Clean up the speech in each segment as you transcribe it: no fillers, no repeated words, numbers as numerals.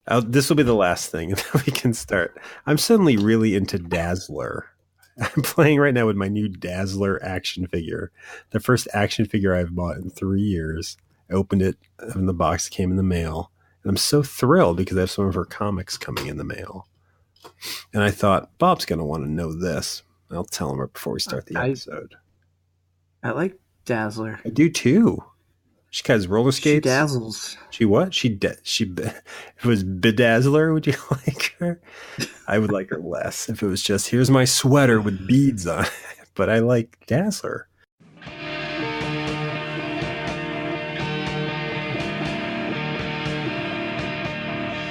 This will be the last thing, and then we can start. I'm suddenly really into Dazzler. I'm playing right now with my new Dazzler action figure. The first action figure I've bought in 3 years. I opened it, and the box came in the mail. And I'm so thrilled because I have some of her comics coming in the mail. And I thought, Bob's going to want to know this. I'll tell him right before we start the episode. I like Dazzler. I do too. She has roller skates. She dazzles. She what? She if it was Bedazzler, would you like her? I would like her less if it was just, here's my sweater with beads on it. But I like Dazzler.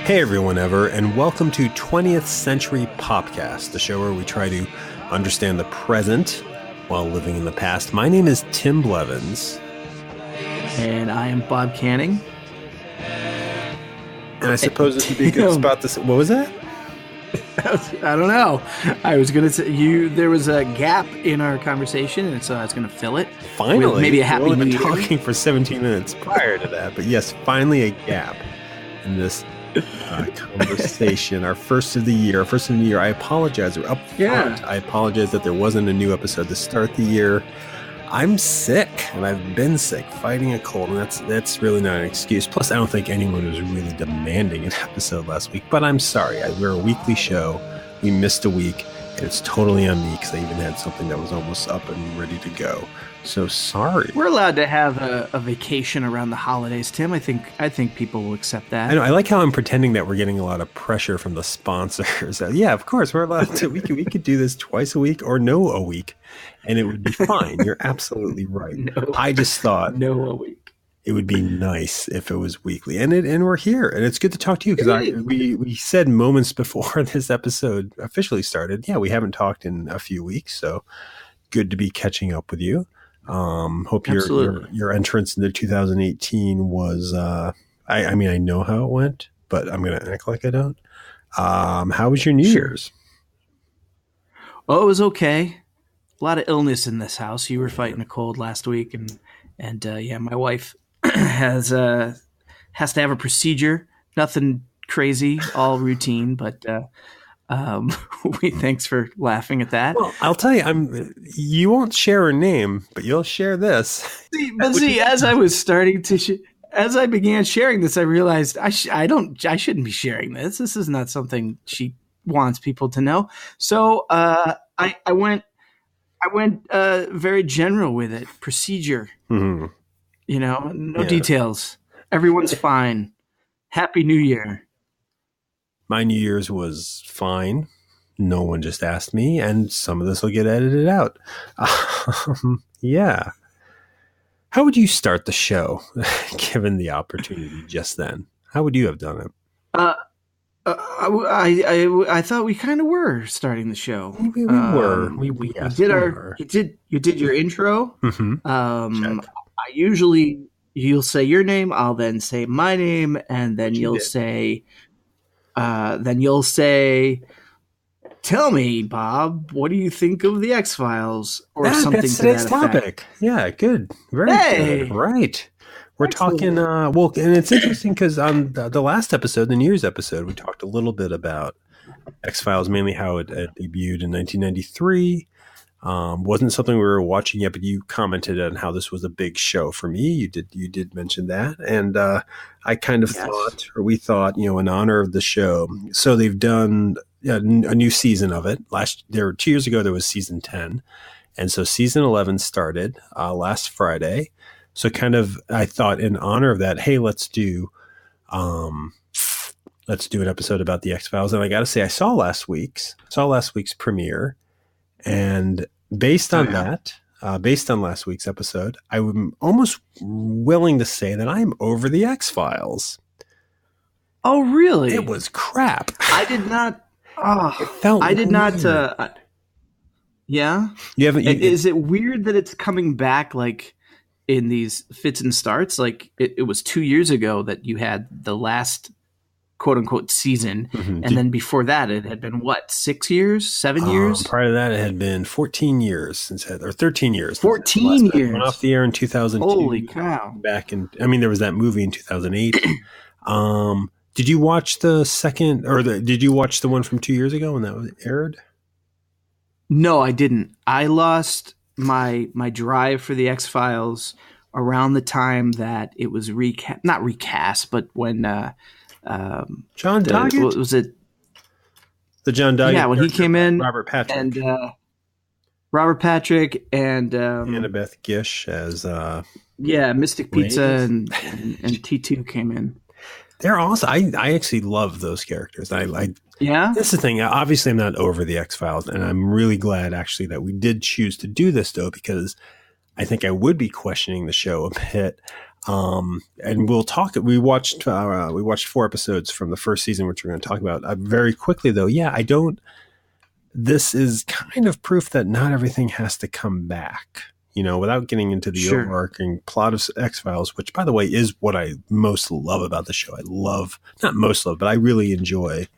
Hey everyone ever, and welcome to 20th Century Podcast, the show where we try to understand the present while living in the past. My name is Tim Blevins. And I am Bob Canning. And I suppose this would be a good spot to say, what was that? I don't know. I was going to say, there was a gap in our conversation, and so I was going to fill it. Finally. With maybe a happy We've new been year. talking for 17 minutes prior to that, but yes, finally a gap in this conversation. Our first of the year. I apologize. We're up front. Yeah. I apologize that there wasn't a new episode to start the year. I'm sick, and I've been sick, fighting a cold, and that's really not an excuse. Plus, I don't think anyone was really demanding an episode last week, but I'm sorry. We're a weekly show. We missed a week, and it's totally on me because I even had something that was almost up and ready to go. So sorry. We're allowed to have a vacation around the holidays, Tim. I think people will accept that. I know. I like how I'm pretending that we're getting a lot of pressure from the sponsors. Yeah, of course, we're allowed to. We could do this twice a week or no a week, and it would be fine. You're absolutely right. No, I just thought no a week. It would be nice if it was weekly, and we're here, and it's good to talk to you because we said moments before this episode officially started. Yeah, we haven't talked in a few weeks, so good to be catching up with you. Hope your entrance into 2018 was I mean I know how it went, but I'm gonna act like I don't. How was your New Year's? Oh, it was okay. A lot of illness in this house. You were fighting a cold last week, and yeah, my wife has to have a procedure. Nothing crazy, all routine, but thanks for laughing at that. Well, I'll tell you, you won't share her name, but you'll share this. See, as I was starting to, as I began sharing this, I realized I shouldn't be sharing this. This is not something she wants people to know. So I went very general with it. Procedure, mm-hmm. No details. Everyone's fine. Happy New Year. My New Year's was fine. No one just asked me, and some of this will get edited out. Yeah. How would you start the show, given the opportunity just then? How would you have done it? I thought we kind of were starting the show. We were. You did your intro. Mm-hmm. You'll say your name. I'll then say my name, and then you'll say. Tell me, Bob, what do you think of the X-Files? Or something that's to today's that topic. Effect. Yeah, good. Very good. Right. We're talking, and it's interesting because on the last episode, the New Year's episode, we talked a little bit about X-Files, mainly how it debuted in 1993. Wasn't something we were watching yet, but you commented on how this was a big show for me. You did mention that. And I kind of we thought, in honor of the show. So they've done a new season of it. 2 years ago, there was season 10. And so season 11 started last Friday. So kind of, I thought in honor of that, hey, let's do an episode about the X-Files. And I got to say, I saw last week's premiere, and based on last week's episode, I'm almost willing to say that I'm over the X-Files. Oh, really? It was crap. I did not. It felt I did weird. not. Yeah. You haven't. Is it weird that it's coming back like in these fits and starts? Like it was 2 years ago that you had the last quote unquote season. Mm-hmm. And then before that, it had been what, 6 years, 7 years? Prior to that, it had been 14 years or 13 years. 14 years. Went off the air in 2002. Holy cow. There was that movie in 2008. Did you watch the second, or did you watch the one from 2 years ago when that was aired? No, I didn't. I lost my drive for the X-Files around the time that it was not recast, but when John Doggett? What was it? The John Doggett. Yeah, when he came in, Robert Patrick and Robert Patrick and Annabeth Gish as Mystic Pizza and T2 came in. They're awesome. I actually love those characters. Yeah. This is the thing. Obviously, I'm not over the X-Files, and I'm really glad actually that we did choose to do this though, because I think I would be questioning the show a bit. And we'll talk. We watched 4 episodes from the first season, which we're going to talk about very quickly though. Yeah, I don't. This is kind of proof that not everything has to come back. You know, without getting into the overarching plot of X-Files, which, by the way, is what I most love about the show. But I really enjoy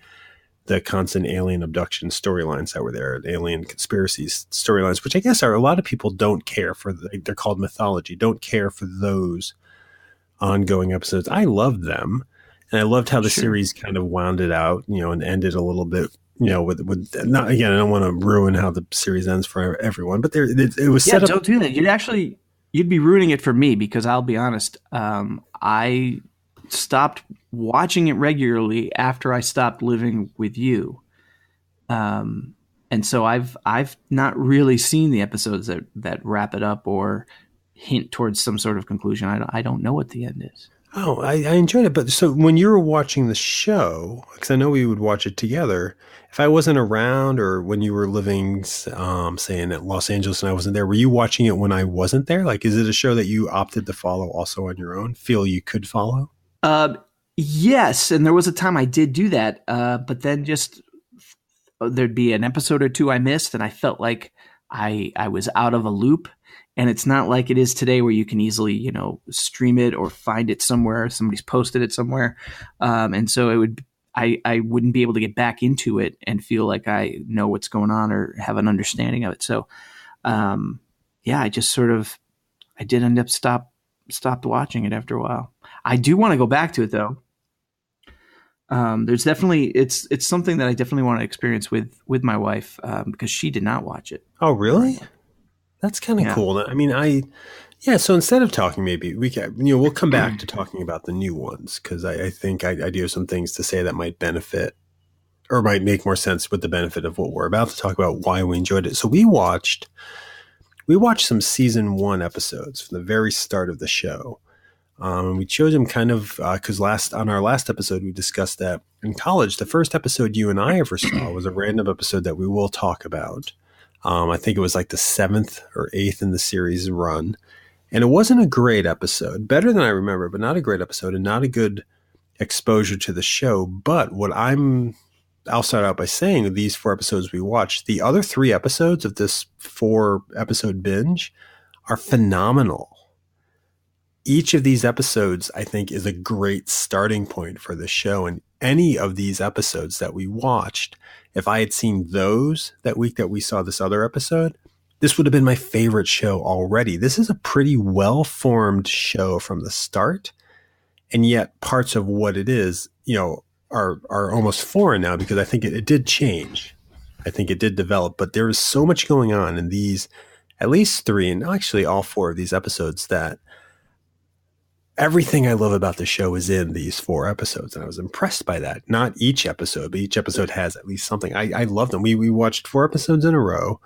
the constant alien abduction storylines that were there, alien conspiracies storylines, which I guess are a lot of people don't care for. They're called mythology, don't care for those ongoing episodes. I loved them, and I loved how the series kind of wound it out, you know, and ended a little bit. You know, with not again, I don't want to ruin how the series ends for everyone, but it was set up. Don't do that. You'd be ruining it for me, because I'll be honest. I stopped watching it regularly after I stopped living with you, and so I've not really seen the episodes that wrap it up or hint towards some sort of conclusion. I don't know what the end is. Oh, I enjoyed it. But so when you were watching the show, because I know we would watch it together, if I wasn't around or when you were living, say in Los Angeles and I wasn't there, were you watching it when I wasn't there? Like, is it a show that you opted to follow also on your own, feel you could follow? Yes. And there was a time I did do that. But then just there'd be an episode or two I missed, and I felt like I was out of a loop. And it's not like it is today where you can easily, you know, stream it or find it somewhere. Somebody's posted it somewhere. And so I wouldn't be able to get back into it and feel like I know what's going on or have an understanding of it. So, I just I did end up stopped watching it after a while. I do want to go back to it though. There's definitely, it's something that I definitely want to experience with my wife, because she did not watch it. Oh, really? That's kind of cool. I mean, so instead of talking, maybe we can, we'll come back to talking about the new ones, because I think I do have some things to say that might benefit or might make more sense with the benefit of what we're about to talk about, why we enjoyed it. So we watched some season 1 episodes from the very start of the show. We chose them kind of because on our last episode, we discussed that in college, the first episode you and I ever saw was a random episode that we will talk about. I think it was like the 7th or 8th in the series run. And it wasn't a great episode, better than I remember, but not a great episode and not a good exposure to the show. But I'll start out by saying these 4 episodes we watched, the other 3 episodes of this 4 episode binge are phenomenal. Each of these episodes, I think, is a great starting point for the show. And any of these episodes that we watched, if I had seen those that week that we saw this other episode, this would have been my favorite show already. This is a pretty well-formed show from the start. And yet parts of what it is, are almost foreign now, because I think it did change. I think it did develop, but there is so much going on in these, at least 3, and actually all 4 of these episodes, that everything I love about the show is in these 4 episodes. And I was impressed by that. Not each episode, but each episode has at least something. I love them. We watched 4 episodes in a row.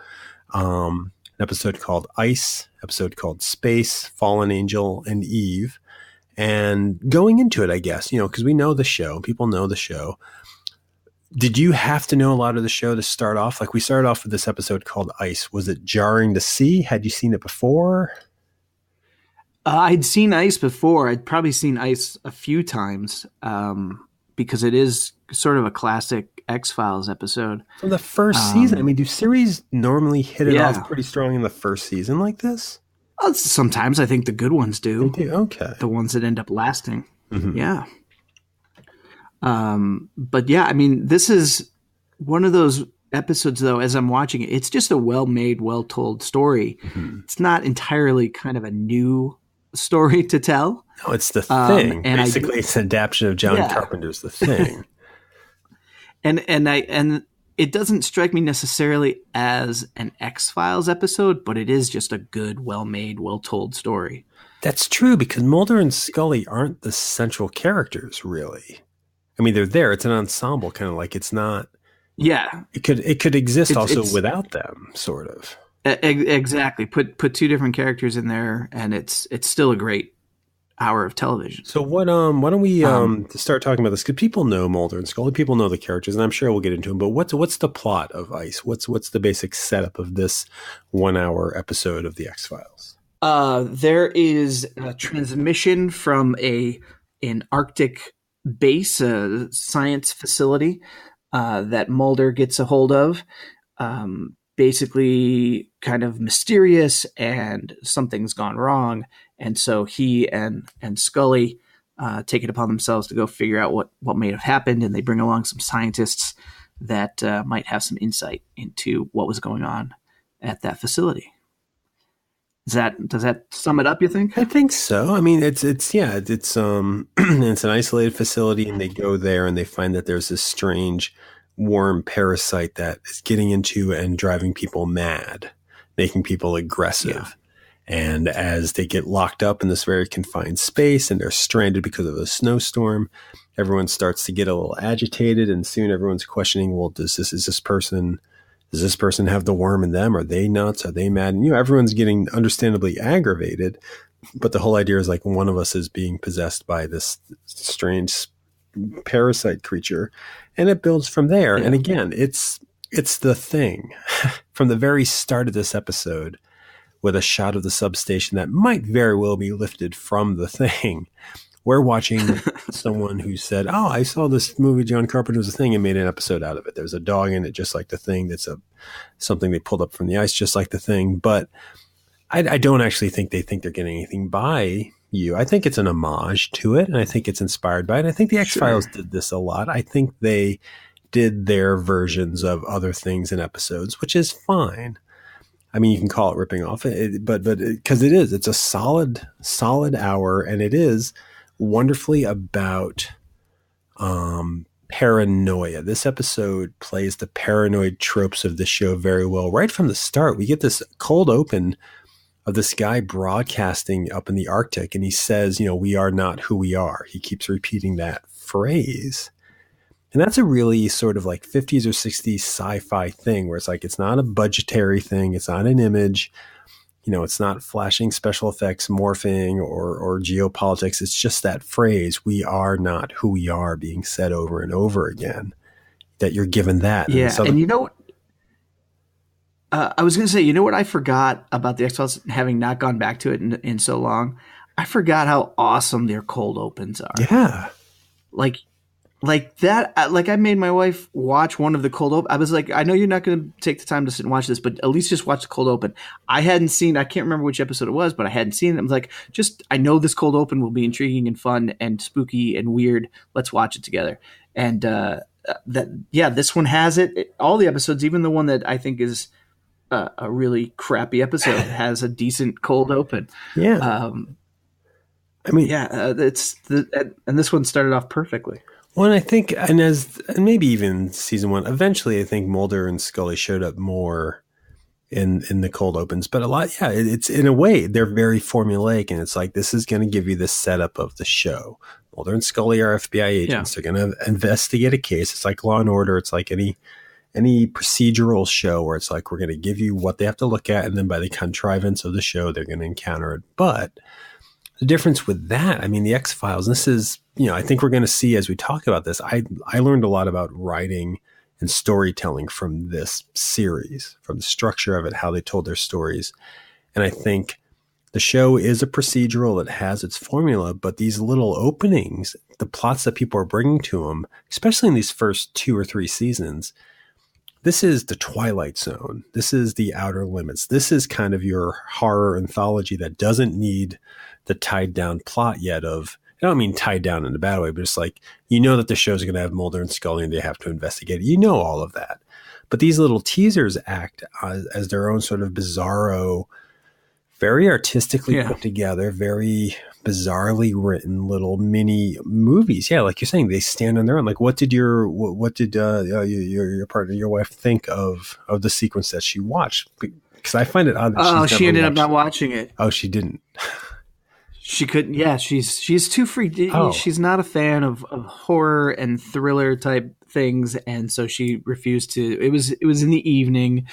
An episode called Ice, episode called Space, Fallen Angel, and Eve. And going into it, I guess, because we know the show, people know the show. Did you have to know a lot of the show to start off? Like, we started off with this episode called Ice. Was it jarring to see? Had you seen it before? I'd seen Ice before. I'd probably seen Ice a few times, because it is sort of a classic X-Files episode. From the first season. I mean, do series normally hit it off pretty strong in the first season like this? Sometimes I think the good ones do. They do? Okay. The ones that end up lasting. Mm-hmm. Yeah. But yeah, I mean, this is one of those episodes, though, as I'm watching it, it's just a well-made, well-told story. Mm-hmm. It's not entirely kind of a new story to tell. No, it's The Thing. And basically, it's an adaptation of John Carpenter's The Thing. and it doesn't strike me necessarily as an X-Files episode, but it is just a good, well-made, well-told story. That's true, because Mulder and Scully aren't the central characters, really. I mean, they're there. It's an ensemble, kind of like it's not. Yeah, it could exist also without them, sort of. Exactly. Put two different characters in there, and it's still a great hour of television. So why don't we start talking about this? Because people know Mulder and Scully, people know the characters, and I'm sure we'll get into them. But what's the plot of ICE? What's the basic setup of this 1 hour episode of the X-Files? There is a transmission from an Arctic base, a science facility that Mulder gets a hold of. Basically kind of mysterious, and something's gone wrong. And so he and Scully take it upon themselves to go figure out what may have happened. And they bring along some scientists that might have some insight into what was going on at that facility. Does that sum it up, you think? I think so. I mean, it's it's it's an isolated facility, and they go there and they find that there's this strange worm parasite that is getting into and driving people mad, making people aggressive. Yeah. And as they get locked up in this very confined space and they're stranded because of a snowstorm, everyone starts to get a little agitated, and soon everyone's questioning, well, does this person have the worm in them? Are they nuts? Are they mad? And, everyone's getting understandably aggravated, but the whole idea is like one of us is being possessed by this strange parasite creature, and it builds from there. Yeah. And again, it's The Thing from the very start of this episode, with a shot of the substation that might very well be lifted from The Thing. We're watching someone who said, oh, I saw this movie, John Carpenter's The Thing, and made an episode out of it. There's a dog in it, just like The Thing. That's something they pulled up from the ice, just like The Thing. But I don't actually think they think they're getting anything by you. I think it's an homage to it, and I think it's inspired by it. I think the X-Files did this a lot. I think they did their versions of other things in episodes, which is fine. I mean, you can call it ripping off, but because it's a solid hour, and it is wonderfully about paranoia. This episode plays the paranoid tropes of the show very well. Right from the start, we get this cold open of this guy broadcasting up in the Arctic, and he says, we are not who we are. He keeps repeating that phrase. And that's a really sort of like 50s or 60s sci-fi thing, where it's like, it's not a budgetary thing. It's not an image. It's not flashing special effects, morphing, or geopolitics. It's just that phrase, we are not who we are, being said over and over again, that you're given that. Yeah. And you know what? I was going to say, what I forgot about the X-Files, having not gone back to it in so long? I forgot how awesome their cold opens are. Yeah. Like that, like I made my wife watch one of the cold open. I was like, I know you're not going to take the time to sit and watch this, but at least just watch the cold open. I can't remember which episode it was, but I hadn't seen it. I was like, I know this cold open will be intriguing and fun and spooky and weird. Let's watch it together. And this one has it. All the episodes, even the one that I think is a really crappy episode, has a decent cold open. Yeah. And this one started off perfectly. Well, and I think, and maybe even season one, eventually I think Mulder and Scully showed up more in the cold opens, but a lot, it's in a way, they're very formulaic, and it's like, this is going to give you the setup of the show. Mulder and Scully are FBI agents. Yeah. They're going to investigate a case. It's like Law and Order. It's like any procedural show where it's like, we're going to give you what they have to look at, and then by the contrivance of the show, they're going to encounter it. But the difference with that, I mean, the X-Files, this is, I think we're going to see as we talk about this, I learned a lot about writing and storytelling from this series, from the structure of it, how they told their stories. And I think the show is a procedural. It has its formula, but these little openings, the plots that people are bringing to them, especially in these first 2 or 3 seasons, this is the Twilight Zone. This is the Outer Limits. This is kind of your horror anthology that doesn't need the tied down plot yet of, I don't mean tied down in a bad way, but it's like, that the show's going to have Mulder and Scully and they have to investigate it. All of that. But these little teasers act as their own sort of bizarro very artistically put together, very bizarrely written little mini movies. Yeah, like you're saying, they stand on their own. Like, what did your partner, your wife, think of the sequence that she watched? Because I find it odd that she ended up not watching it. Oh, she didn't. She couldn't. Yeah, she's too free. Oh. She's not a fan of horror and thriller type things, and so she refused to. It was in the evening.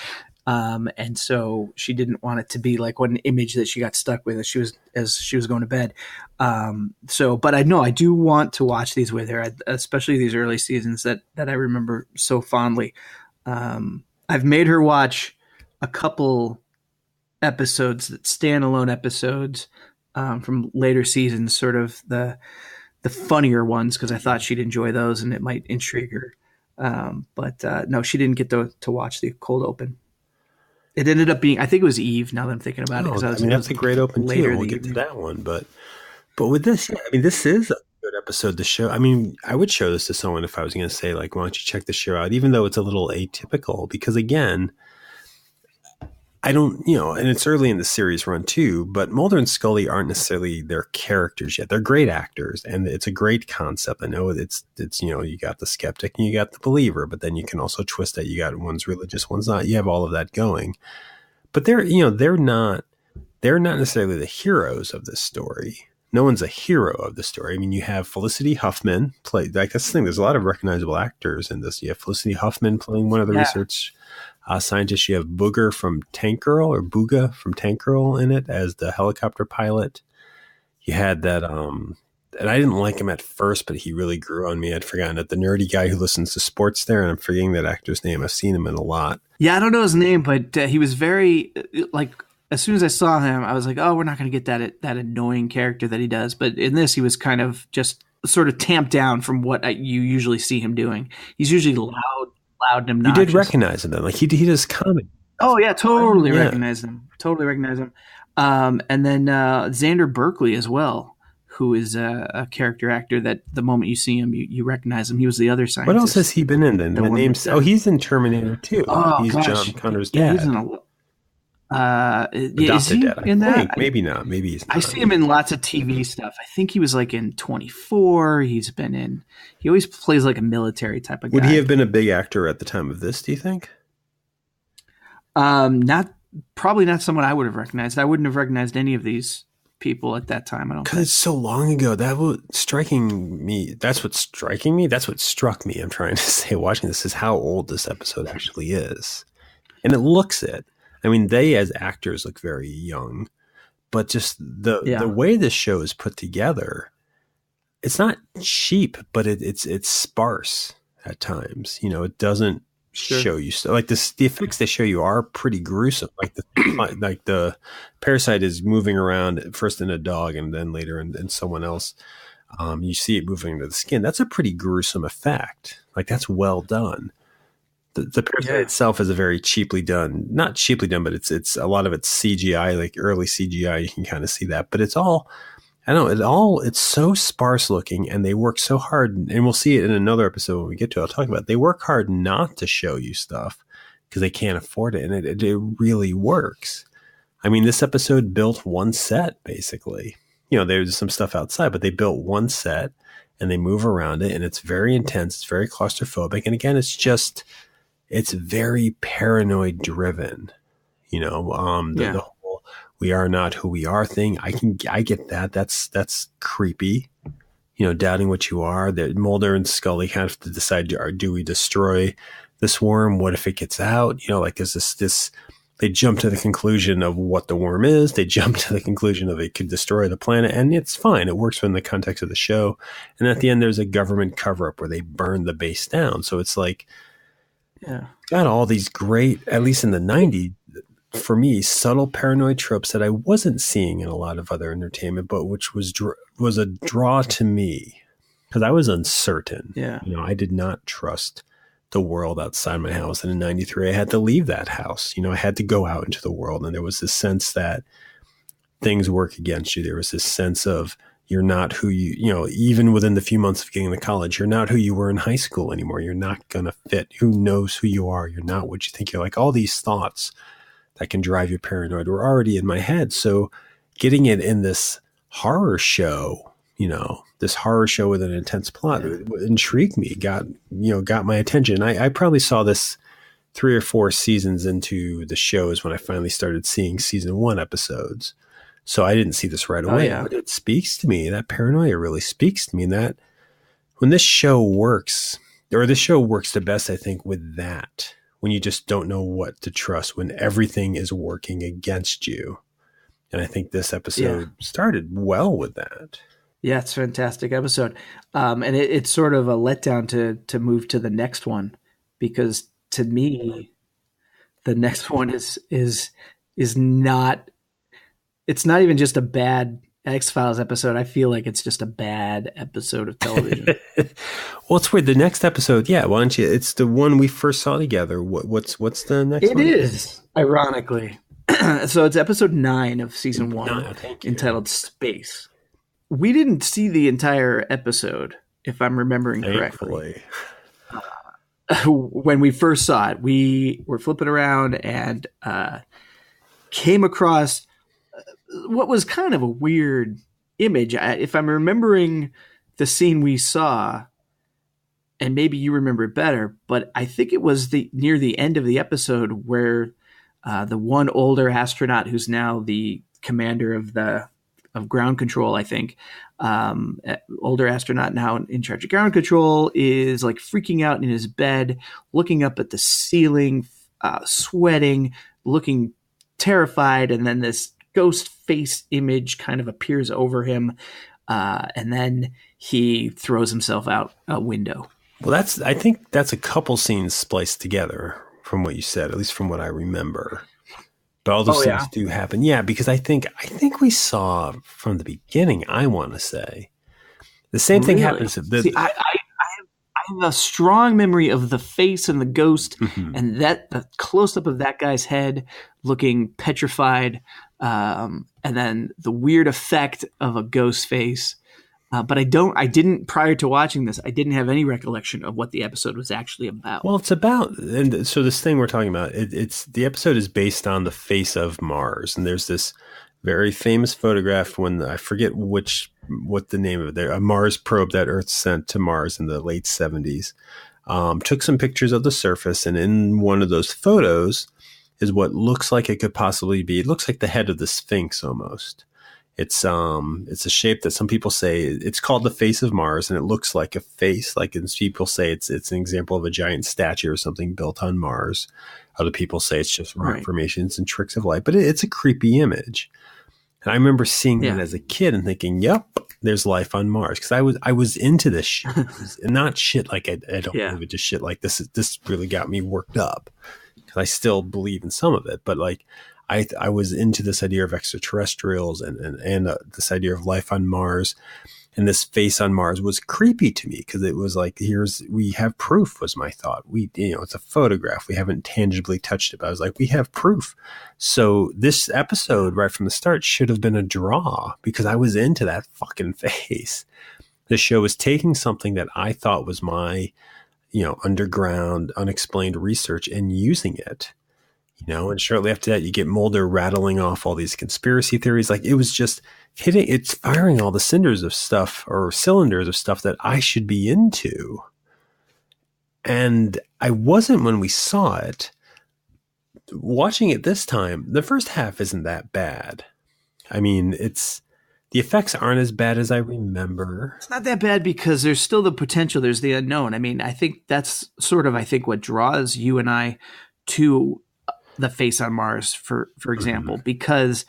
And so she didn't want it to be like one image that she got stuck with as she was going to bed. But I do want to watch these with her, especially these early seasons that I remember so fondly. I've made her watch a couple episodes, standalone episodes, from later seasons, sort of the funnier ones, because I thought she'd enjoy those and it might intrigue her. No, she didn't get to watch the cold open. It ended up being, I think it was Eve, now that I'm thinking about it. That's a great open too. We'll get to that one. But with this, this is a good episode to show. I would show this to someone if I was going to say, like, why don't you check the show out, even though it's a little atypical, because again, I don't, and it's early in the series run too, but Mulder and Scully aren't necessarily their characters yet. They're great actors, and it's a great concept. I know it's you got the skeptic and you got the believer, but then you can also twist that. You got one's religious, one's not. You have all of that going, but they're not necessarily the heroes of this story. No one's a hero of the story. You have Felicity Huffman play, like, that's the thing. There's a lot of recognizable actors in this. You have Felicity Huffman playing one of the research scientists. You have Booga from Tank Girl in it as the helicopter pilot. You had that, and I didn't like him at first, but he really grew on me. I'd forgotten it. The nerdy guy who listens to sports there, and I'm forgetting that actor's name. I've seen him in a lot. Yeah, I don't know his name, but he was very, like, as soon as I saw him, I was like, oh, we're not going to get that annoying character that he does. But in this, he was kind of just sort of tamped down from what you usually see him doing. He's usually loud and obnoxious. You did recognize him then. Like, he does comedy. Oh, yeah, totally recognize him. Totally recognize him. And then Xander Berkeley as well, who is a character actor that the moment you see him, you recognize him. He was the other scientist. What else has he been in then? He's in Terminator 2. Oh, he's gosh. John Connor's dad. He's in is he dad, in that? Maybe not. Maybe he's not. I see him in lots of TV stuff. I think he was like in 24. He always plays like a military type of guy. Would he have been a big actor at the time of this, do you think? Probably not someone I would have recognized. I wouldn't have recognized any of these people at that time. I don't, because it's so long ago. That's what struck me. That's what struck me. I'm trying to say, watching this, is how old this episode actually is. And it looks it. They as actors look very young, but just the way this show is put together, it's not cheap, but it's sparse at times. It doesn't show you stuff like this. The effects they show you are pretty gruesome. Like the parasite is moving around first in a dog and then later in someone else. You see it moving into the skin. That's a pretty gruesome effect. Like, that's well done. The parasite itself is a very not cheaply done, but it's a lot of it's CGI, like early CGI. You can kind of see that, but it's so sparse looking, and they work so hard, and we'll see it in another episode when we get to it. I'll talk about it. They work hard not to show you stuff because they can't afford it, and it really works. This episode built one set, basically. There's some stuff outside, but they built one set, and they move around it, and it's very intense. It's very claustrophobic, and again, it's very paranoid driven, the whole "we are not who we are" thing. I get that. That's creepy, doubting what you are. That Mulder and Scully kind of have to decide: do we destroy the swarm? What if it gets out? Is this? They jump to the conclusion of what the worm is. They jump to the conclusion of it could destroy the planet, and it's fine. It works within the context of the show. And at the end, there's a government cover up where they burn the base down. So it's like. Yeah, got all these great, at least in the 90s, for me, subtle paranoid tropes that I wasn't seeing in a lot of other entertainment, but which was a draw to me because I was uncertain. Yeah, I did not trust the world outside my house, and in '93, I had to leave that house. I had to go out into the world, and there was this sense that things work against you. There was this sense of you're not who even within the few months of getting to college, you're not who you were in high school anymore. You're not going to fit. Who knows who you are? You're not what you think you're like. All these thoughts that can drive you paranoid were already in my head. So getting it in this horror show, this horror show with an intense plot, it intrigued me, got my attention. I probably saw this 3 or 4 seasons into the shows when I finally started seeing season 1 episodes. So I didn't see this right away, but it speaks to me. That paranoia really speaks to me. And that when this show works the best, I think, with that, when you just don't know what to trust, when everything is working against you. And I think this episode started well with that. Yeah, it's a fantastic episode. And it's sort of a letdown to move to the next one, because to me, the next one is not, it's not even just a bad X-Files episode. I feel like it's just a bad episode of television. Well, it's weird. The next episode, why don't you? It's the one we first saw together. What's the next one? It is, ironically. So it's episode 9 of season 1, entitled Space. We didn't see the entire episode, if I'm remembering correctly. When we first saw it, we were flipping around and came across what was kind of a weird image. If I'm remembering the scene we saw, and maybe you remember it better, but I think it was near the end of the episode where the one older astronaut who's now the commander of ground control, I think, older astronaut now in charge of ground control, is like freaking out in his bed, looking up at the ceiling, sweating, looking terrified. And then this ghost face image kind of appears over him. And then he throws himself out a window. Well, I think that's a couple scenes spliced together from what you said, at least from what I remember. But all those things do happen. Yeah, because I think we saw from the beginning, I want to say, the same thing happens. See, I have a strong memory of the face and the ghost, and the close-up of that guy's head looking petrified, and then the weird effect of a ghost face. But I didn't, prior to watching this, I didn't have any recollection of what the episode was actually about. Well, it's about, and so this thing we're talking about, it's the episode is based on the face of Mars. And there's this very famous photograph when I forget what the name of it, a Mars probe that Earth sent to Mars in the late 70s, took some pictures of the surface. And in one of those photos is what looks like it could possibly be. It looks like the head of the Sphinx almost. It's a shape that some people say it's called the face of Mars, and it looks like a face. Like people say it's an example of a giant statue or something built on Mars. Other people say it's just rock formations and tricks of light, but it's a creepy image. And I remember seeing that as a kid and thinking, "Yep, there's life on Mars." Because I was into this shit, and not shit like I don't believe it, just shit like this. This really got me worked up because I still believe in some of it, but like. I was into this idea of extraterrestrials and this idea of life on Mars, and this face on Mars was creepy to me because it was like, we have proof, was my thought. It's a photograph. We haven't tangibly touched it, but I was like, we have proof. So this episode right from the start should have been a draw because I was into that fucking face. The show was taking something that I thought was my, underground, unexplained research and using it. And shortly after that, you get Mulder rattling off all these conspiracy theories. Like it was just it's firing all the cylinders of stuff that I should be into. And I wasn't when we saw it. Watching it this time, the first half isn't that bad. I mean, the effects aren't as bad as I remember. It's not that bad because there's still the potential. There's the unknown. I mean, I think that's sort of, what draws you and I to the face on Mars, for example, because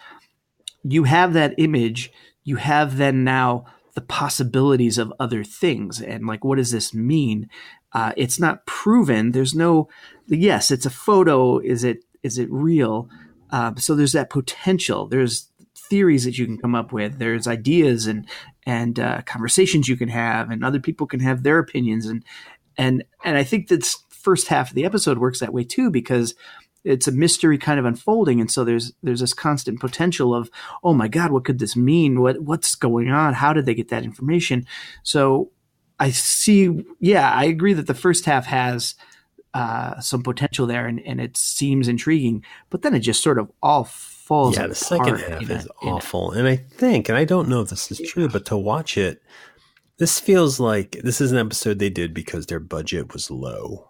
you have that image, you have then now the possibilities of other things. And like, what does this mean? It's not proven. There's yes, it's a photo. Is it real? So there's that potential. There's theories that you can come up with. There's ideas and conversations you can have, and other people can have their opinions. And I think this first half of the episode works that way too, because it's a mystery kind of unfolding. And so there's this constant potential of, oh my God, what could this mean? What's going on? How did they get that information? So I agree that the first half has some potential there, and it seems intriguing. But then it just sort of all falls apart. The second half is awful. And I think, and I don't know if this is true, but to watch it, this feels like this is an episode they did because their budget was low.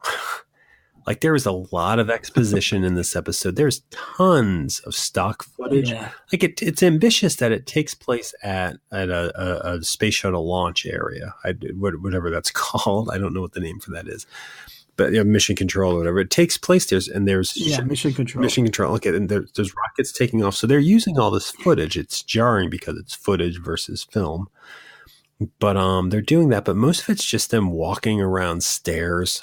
Like there was a lot of exposition in this episode. There's tons of stock footage. Yeah. Like it's ambitious that it takes place at a space shuttle launch area. Whatever that's called. I don't know what the name for that is. But mission control or whatever. It takes place there's mission control. Mission control. Okay, and there's rockets taking off. So they're using all this footage. It's jarring because it's footage versus film. But they're doing that. But most of it's just them walking around stairs,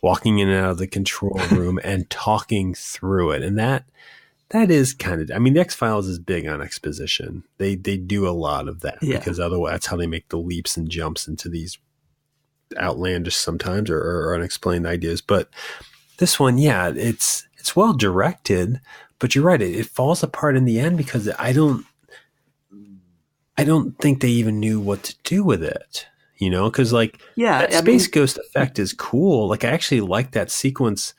walking in and out of the control room and talking through it. And that is kind of, I mean, the X-Files is big on exposition. They do a lot of that because otherwise that's how they make the leaps and jumps into these outlandish sometimes or unexplained ideas. But this one, it's well directed, but you're right. It falls apart in the end because I don't think they even knew what to do with it. You know, because that space ghost effect is cool. Like I actually like that sequence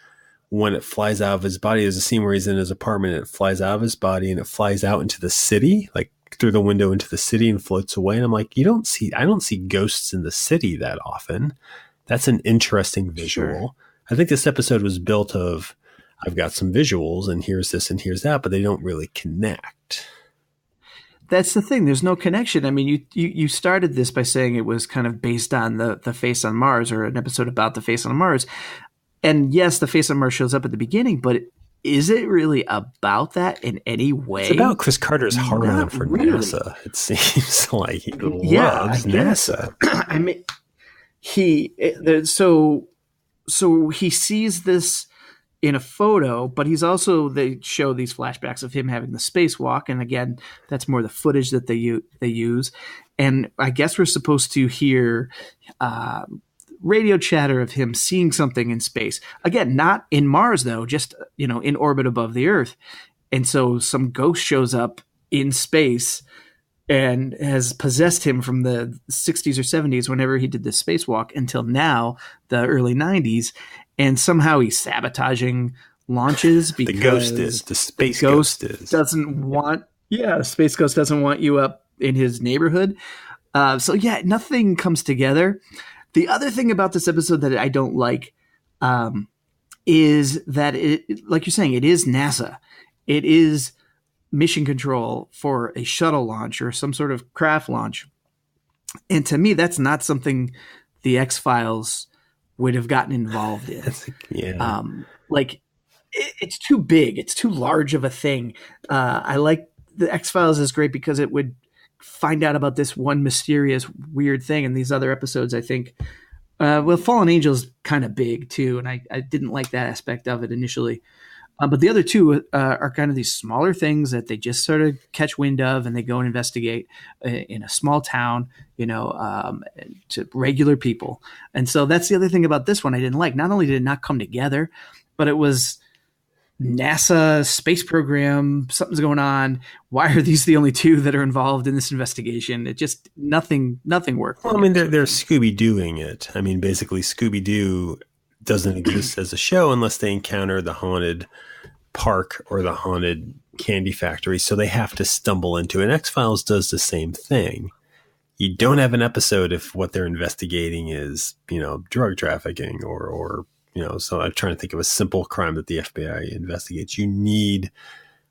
when it flies out of his body. There's a scene where he's in his apartment and it flies out of his body and it flies out into the city, like through the window into the city and floats away. And I'm like, I don't see ghosts in the city that often. That's an interesting visual. Sure. I think this episode was built of, I've got some visuals and here's this and here's that, but they don't really connect. That's the thing. There's no connection. I mean, you started this by saying it was kind of based on the face on Mars, or an episode about the face on Mars. And yes, the face on Mars shows up at the beginning, but is it really about that in any way? It's about Chris Carter's hard on for really. NASA. It seems like he loves NASA. I mean, so he sees this in a photo, but they show these flashbacks of him having the spacewalk. And again, that's more the footage that they use. And I guess we're supposed to hear radio chatter of him seeing something in space. Again, not in Mars though, just, in orbit above the Earth. And so some ghost shows up in space and has possessed him from the 60s or 70s, whenever he did this spacewalk, until now, the early 90s. And somehow he's sabotaging launches because the space ghost doesn't want you up in his neighborhood. Nothing comes together. The other thing about this episode that I don't like is that it, like you're saying, it is NASA. It is mission control for a shuttle launch or some sort of craft launch. And to me, that's not something the X-Files would have gotten involved in. It's too big. It's too large of a thing. I like the X-Files is great because it would find out about this one mysterious weird thing. And these other episodes, I think, Fallen Angel's kind of big too. And I didn't like that aspect of it initially. But the other two are kind of these smaller things that they just sort of catch wind of and they go and investigate in a small town, to regular people. And so that's the other thing about this one I didn't like. Not only did it not come together, but it was NASA space program. Something's going on. Why are these the only two that are involved in this investigation? It just nothing worked. Well, I mean, they're Scooby-Dooing it. I mean, basically Scooby-Doo doesn't exist as a show unless they encounter the haunted park or the haunted candy factory. So they have to stumble into it. And X-Files does the same thing. You don't have an episode if what they're investigating is, drug trafficking or so I'm trying to think of a simple crime that the FBI investigates. You need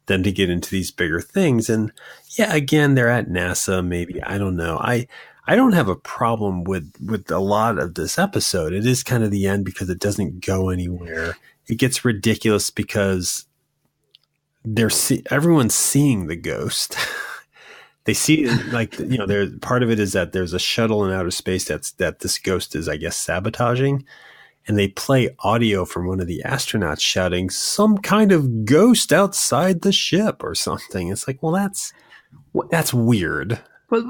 them to get into these bigger things. And again, they're at NASA. Maybe, I don't know. I don't have a problem with a lot of this episode. It is kind of the end because it doesn't go anywhere. It gets ridiculous because everyone's seeing the ghost. They see part of it is that there's a shuttle in outer space that this ghost is, I guess, sabotaging. And they play audio from one of the astronauts shouting some kind of ghost outside the ship or something. It's like, well, that's weird. But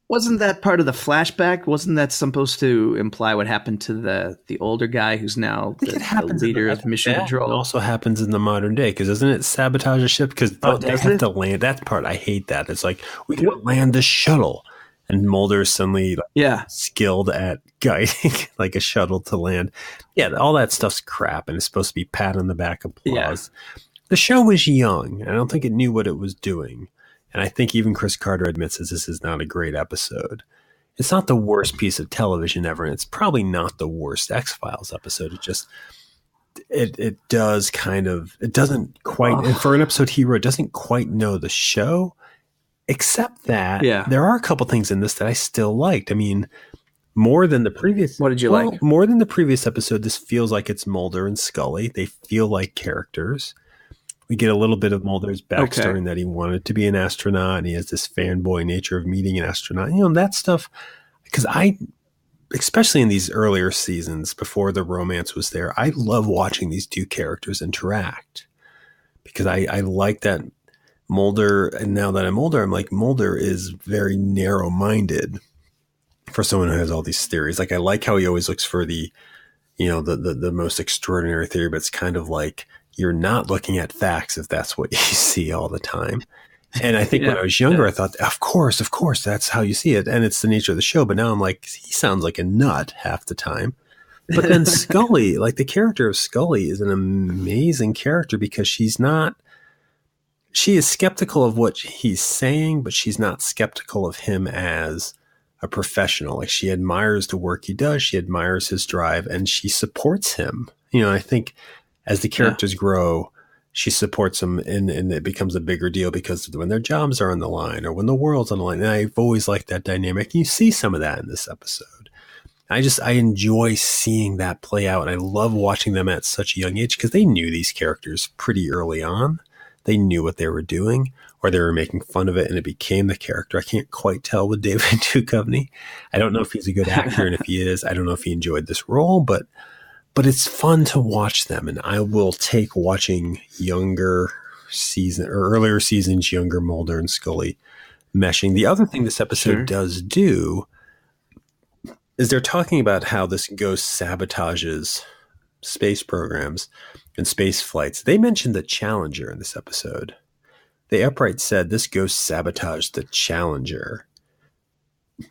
wasn't that part of the flashback? Wasn't that supposed to imply what happened to the older guy who's now the leader of mission control? It also happens in the modern day because doesn't it sabotage a ship? Because they have to land. That part, I hate that. It's like, we can land the shuttle. and Mulder's suddenly Yeah. skilled at guiding like a shuttle to land. Yeah, all that stuff's crap, and it's supposed to be pat on the back applause. Yeah. The show was young. I don't think it knew what it was doing. And I think even Chris Carter admits that this is not a great episode. It's not the worst piece of television ever, and it's probably not the worst X-Files episode. It just, it does kind of, it doesn't quite, and for an episode he wrote, it doesn't quite know the show, except that there are a couple things in this that I still liked. I mean, more than the previous. What did you like? More than the previous episode, this feels like it's Mulder and Scully. They feel like characters. We get a little bit of Mulder's backstory in that he wanted to be an astronaut, and he has this fanboy nature of meeting an astronaut. You know, that stuff, because especially in these earlier seasons before the romance was there, I love watching these two characters interact because I like that Mulder, and now that I'm older, I'm like, Mulder is very narrow-minded for someone who has all these theories. Like, I like how he always looks for the most extraordinary theory, but it's kind of like, you're not looking at facts if that's what you see all the time. And I think when I was younger, I thought, of course, that's how you see it. And it's the nature of the show. But now I'm like, he sounds like a nut half the time. But then Scully, like the character of Scully is an amazing character because she is skeptical of what he's saying, but she's not skeptical of him as a professional. Like, she admires the work he does. She admires his drive, and she supports him. You know, I think as the characters grow, she supports them, and it becomes a bigger deal because when their jobs are on the line or when the world's on the line. And I've always liked that dynamic. And you see some of that in this episode. I enjoy seeing that play out. And I love watching them at such a young age because they knew these characters pretty early on. They knew what they were doing, or they were making fun of it, and it became the character. I can't quite tell with David Duchovny. I don't know if he's a good actor, and if he is, I don't know if he enjoyed this role, but it's fun to watch them, and I will take watching earlier seasons, younger Mulder and Scully meshing. The other thing this episode does do is they're talking about how this ghost sabotages space programs and space flights. They mentioned the Challenger in this episode. They upright said this ghost sabotaged the Challenger.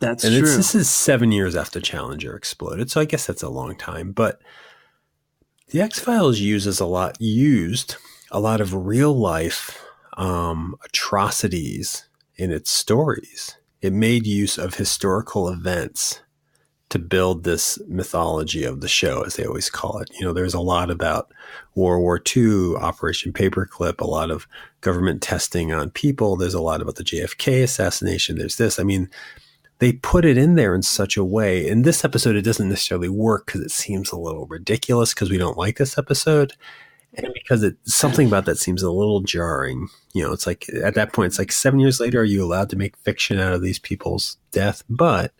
That's true. This is 7 years after Challenger exploded, so I guess that's a long time, but the X-Files used a lot of real life atrocities in its stories. It made use of historical events to build this mythology of the show, as they always call it. You know, there's a lot about World War II, Operation Paperclip, a lot of government testing on people. There's a lot about the JFK assassination. There's this. I mean, they put it in there in such a way. In this episode, it doesn't necessarily work because it seems a little ridiculous because we don't like this episode. And because something about that seems a little jarring. You know, it's like, at that point, it's like 7 years later, are you allowed to make fiction out of these people's death? But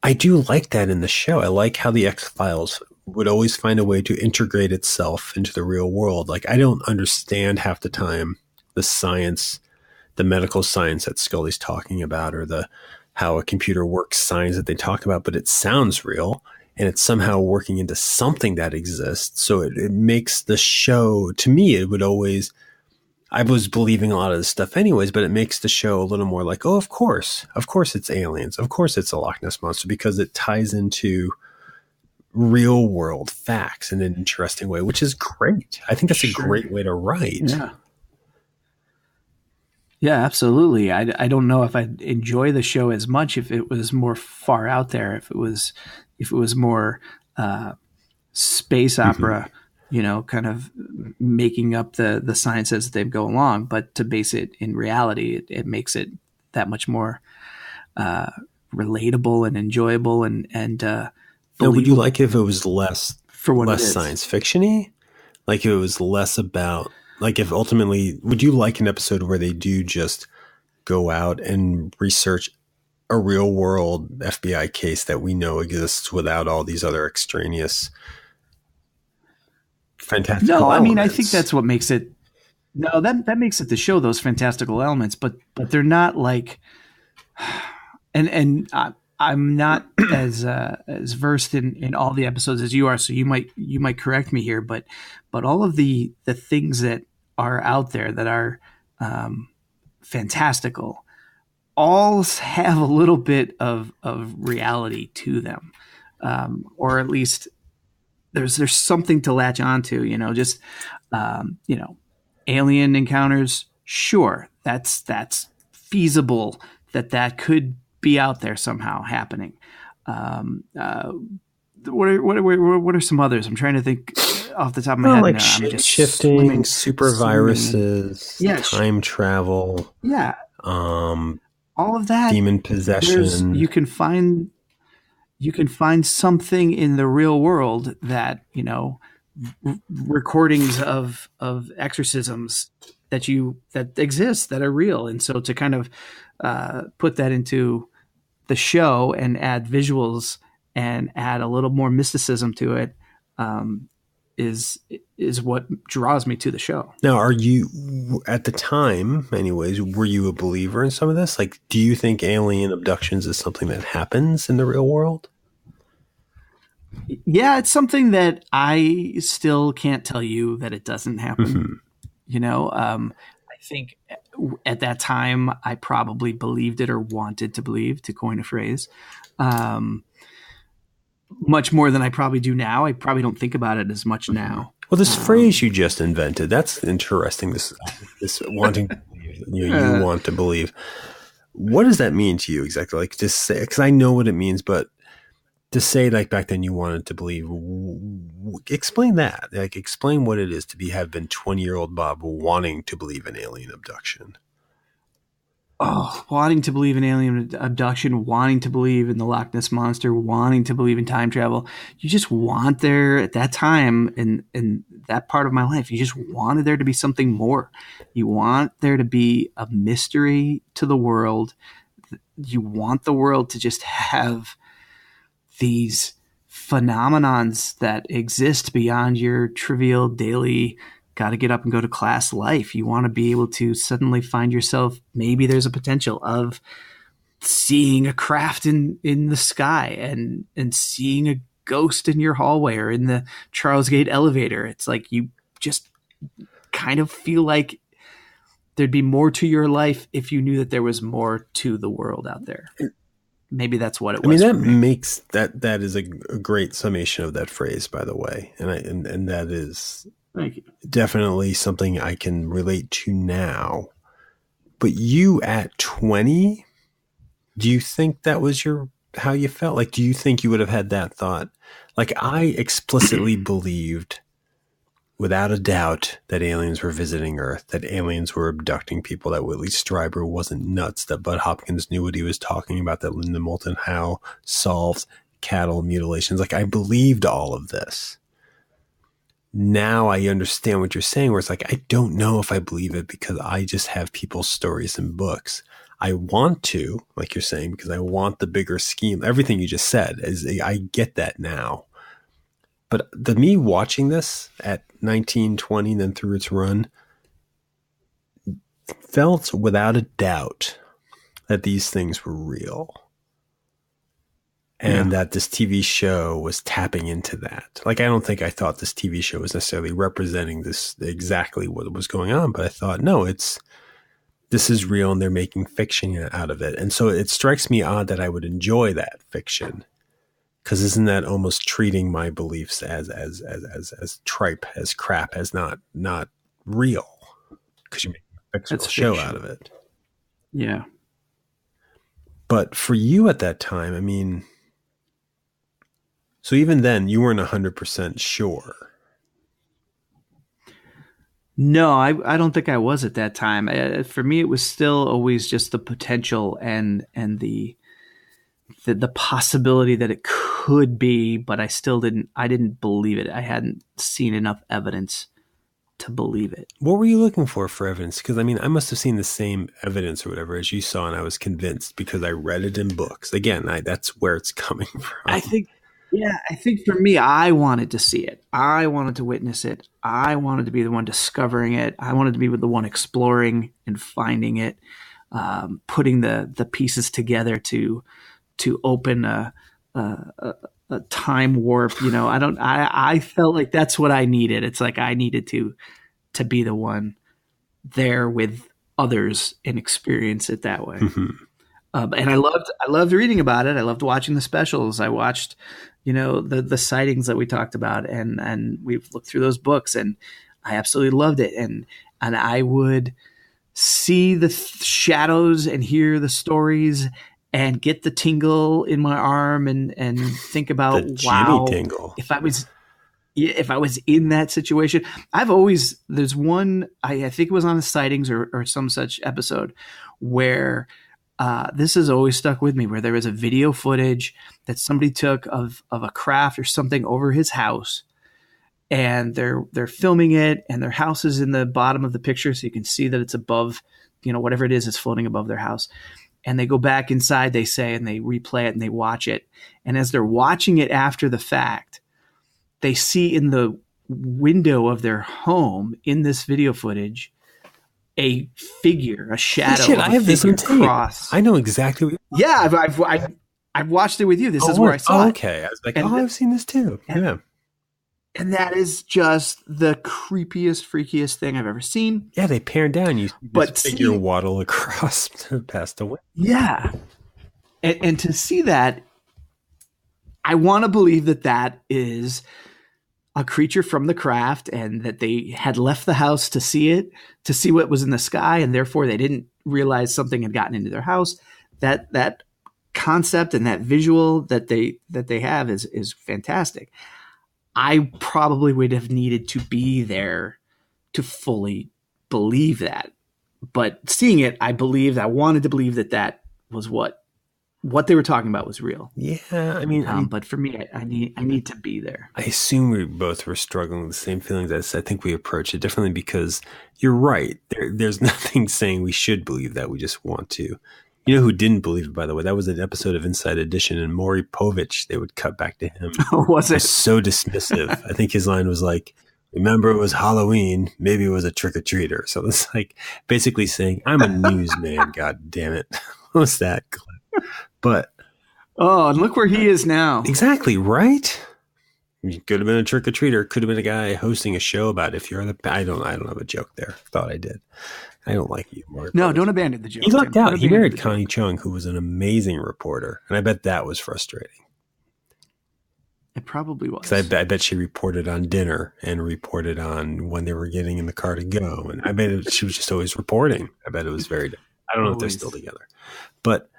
I do like that in the show. I like how the X-Files would always find a way to integrate itself into the real world. Like, I don't understand half the time the science, the medical science that Scully's talking about, or how a computer works science that they talk about, but it sounds real and it's somehow working into something that exists. So it makes the show, to me, I was believing a lot of this stuff anyways, but it makes the show a little more like, oh, of course it's aliens. Of course it's a Loch Ness Monster, because it ties into real world facts in an interesting way, which is great. I think that's a great way to write. Yeah, absolutely. I don't know if I'd enjoy the show as much if it was more far out there, if it was more space opera, you know, kind of making up the science as they go along. But to base it in reality, it makes it that much more relatable and enjoyable and would you like if it was less science fiction-y? Like, if it was less about, like, if ultimately, would you like an episode where they do just go out and research a real world FBI case that we know exists without all these other extraneous fantastical elements? No, I mean, I think that's what makes it. No, that makes it the show, those fantastical elements, but they're not like, and I'm not as versed in all the episodes as you are, so you might correct me here, but all of the things that are out there that are fantastical all have a little bit of reality to them, or at least there's something to latch onto. Just alien encounters. Sure, that's feasible. That could be out there somehow happening. What are some others? I'm trying to think off the top of my head. Like shifting, super viruses, time travel. Yeah. All of that. Demon possession. You can find something in the real world that, recordings of exorcisms that exist, that are real. And so to kind of put that into the show and add visuals and add a little more mysticism to it is what draws me to the show. Now, are you, at the time, anyways, were you a believer in some of this? Like, do you think alien abductions is something that happens in the real world? Yeah, it's something that I still can't tell you that it doesn't happen. Mm-hmm. I think at that time I probably believed it or wanted to believe, to coin a phrase. Much more than I probably do now. I probably don't think about it as much now. Well, this phrase you just invented, that's interesting. This wanting to believe, you want to believe. What does that mean to you exactly? Like, just say, because I know what it means, but to say like back then you wanted to believe, explain that. Like, explain what it is to have been 20-year-old Bob wanting to believe in alien abduction. Oh, wanting to believe in alien abduction, wanting to believe in the Loch Ness Monster, wanting to believe in time travel. You just want there, at that time, in that part of my life, you just wanted there to be something more. You want there to be a mystery to the world. You want the world to just have these phenomenons that exist beyond your trivial daily got to get up and go to class life. You want to be able to suddenly find yourself, maybe there's a potential of seeing a craft in the sky and seeing a ghost in your hallway or in the Charles Gate elevator. It's like you just kind of feel like there'd be more to your life if you knew that there was more to the world out there. Maybe that's what it was. I mean, makes that is a great summation of that phrase, by the way. And that is definitely something I can relate to now. But you at 20, do you think that was how you felt? Like, do you think you would have had that thought? Like, I explicitly believed without a doubt that aliens were visiting Earth, that aliens were abducting people, that Whitley Strieber wasn't nuts, that Bud Hopkins knew what he was talking about, that Linda Moulton Howe solved cattle mutilations. Like, I believed all of this. Now I understand what you're saying, where it's like, I don't know if I believe it because I just have people's stories and books. I want to, like you're saying, because I want the bigger scheme. Everything you just said, I get that now. But me watching this at 19, 20, and then through its run, felt without a doubt that these things were real. And that this TV show was tapping into that. Like, I don't think I thought this TV show was necessarily representing this exactly what was going on, but I thought, no, this is real and they're making fiction out of it. And so it strikes me odd that I would enjoy that fiction. Because isn't that almost treating my beliefs as tripe, as crap, as not real? Because you make a fictional show out of it. Yeah. But for you at that time, I mean, so even then you weren't 100% sure. No, I don't think I was at that time. For me, it was still always just the potential and the possibility that it could be, but I didn't believe it. I hadn't seen enough evidence to believe it. What were you looking for evidence? Because I mean, I must have seen the same evidence or whatever as you saw, and I was convinced because I read it in books. Again, that's where it's coming from. I think for me, I wanted to see it. I wanted to witness it. I wanted to be the one discovering it. I wanted to be the one exploring and finding it, putting the pieces together to open a time warp. I felt like that's what I needed. It's like I needed to be the one there with others and experience it that way. Mm-hmm. And I loved reading about it. I loved watching the specials. I watched, the sightings that we talked about, and we've looked through those books, and I absolutely loved it. And I would see the shadows and hear the stories and get the tingle in my arm and think about, wow, tingle. if I was in that situation. There's one, I think it was on the sightings or some such episode where this has always stuck with me, where there was a video footage that somebody took of a craft or something over his house, and they're filming it, and their house is in the bottom of the picture, so you can see that it's above, whatever it is floating above their house. And they go back inside, they say, and they replay it and they watch it. And as they're watching it after the fact, they see in the window of their home in this video footage a figure, a shadow. Shit, I have this on tape. I know exactly what you're I've watched it with you. This is where I saw it. Okay. I was like, I've seen this too. Yeah. And that is just the creepiest, freakiest thing I've ever seen. Yeah, they pan down. You figure waddle across past the window. Yeah. And to see that, I want to believe that is a creature from the craft, and that they had left the house to see it, to see what was in the sky, and therefore they didn't realize something had gotten into their house. That concept and that visual that they have is fantastic. I probably would have needed to be there to fully believe that. But seeing it, I wanted to believe that was what they were talking about was real. Yeah, I mean, but for me, I need to be there. I assume we both were struggling with the same feelings. I think we approach it differently because you're right. There's nothing saying we should believe that. We just want to. You know who didn't believe it, by the way? That was an episode of Inside Edition, and Maury Povich, they would cut back to him. Was it? So dismissive. I think his line was like, remember it was Halloween, maybe it was a trick-or-treater. So it's like basically saying, I'm a newsman, god damn it. What was that clip? But and look where he is now. Exactly, right? You could have been a trick-or-treater, could have been a guy hosting a show about if you're I don't have a joke there. Thought I did. I don't like you, Mark. No, don't abandon the joke. He lucked out. He married Connie Chung, who was an amazing reporter. And I bet that was frustrating. It probably was. Because I bet she reported on dinner and reported on when they were getting in the car to go. And I bet she was just always reporting. I bet it was very I don't know if they're still together. But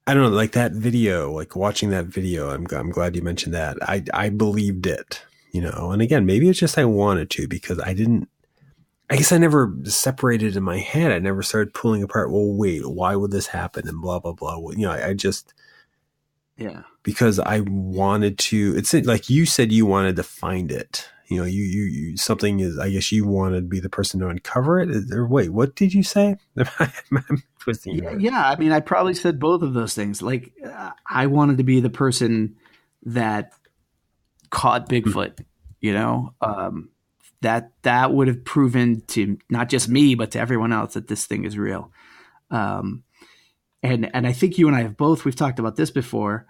I don't know, like that video, like watching that video, I'm glad you mentioned that. I believed it, And again, maybe it's just I wanted to because I guess I never separated in my head. I never started pulling apart. Well, wait, why would this happen? And blah, blah, blah. I just, because I wanted to, it's like you said, you wanted to find it. You something is, I guess you wanted to be the person to uncover it. Or wait, what did you say? I'm twisting. Yeah. I mean, I probably said both of those things. Like I wanted to be the person that caught Bigfoot, that would have proven to not just me, but to everyone else that this thing is real. And I think you and I we've talked about this before.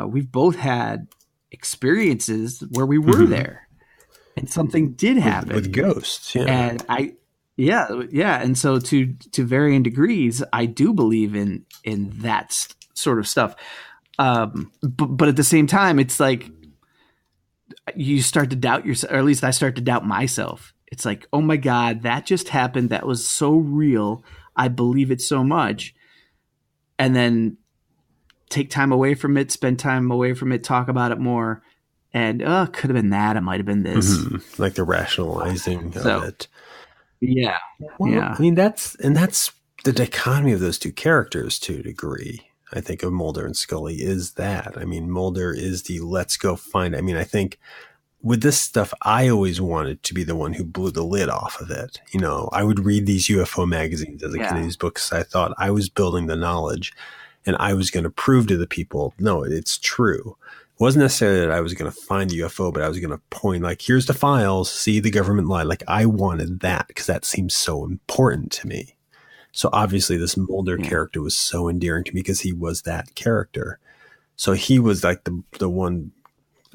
We've both had experiences where we were there and something did happen with ghosts. Yeah. And And so to varying degrees, I do believe in that sort of stuff. But at the same time, it's like, you start to doubt yourself, or at least I start to doubt myself. It's like, oh my God, that just happened. That was so real. I believe it so much. And then take time away from it, spend time away from it, talk about it more. And could have been that. It might have been this. Mm-hmm. Like the rationalizing of it. Yeah. Well, yeah. I mean, that's the dichotomy of those two characters to a degree. I think of Mulder and Scully is that. I mean, Mulder is the let's go find. I mean, I think with this stuff, I always wanted to be the one who blew the lid off of it. I would read these UFO magazines as a kid, these books. I thought I was building the knowledge and I was going to prove to the people, no, it's true. It wasn't necessarily that I was going to find the UFO, but I was going to point like, here's the files, see the government lie. Like I wanted that because that seems so important to me. So obviously this Mulder character was so endearing to me because he was that character. So he was like the one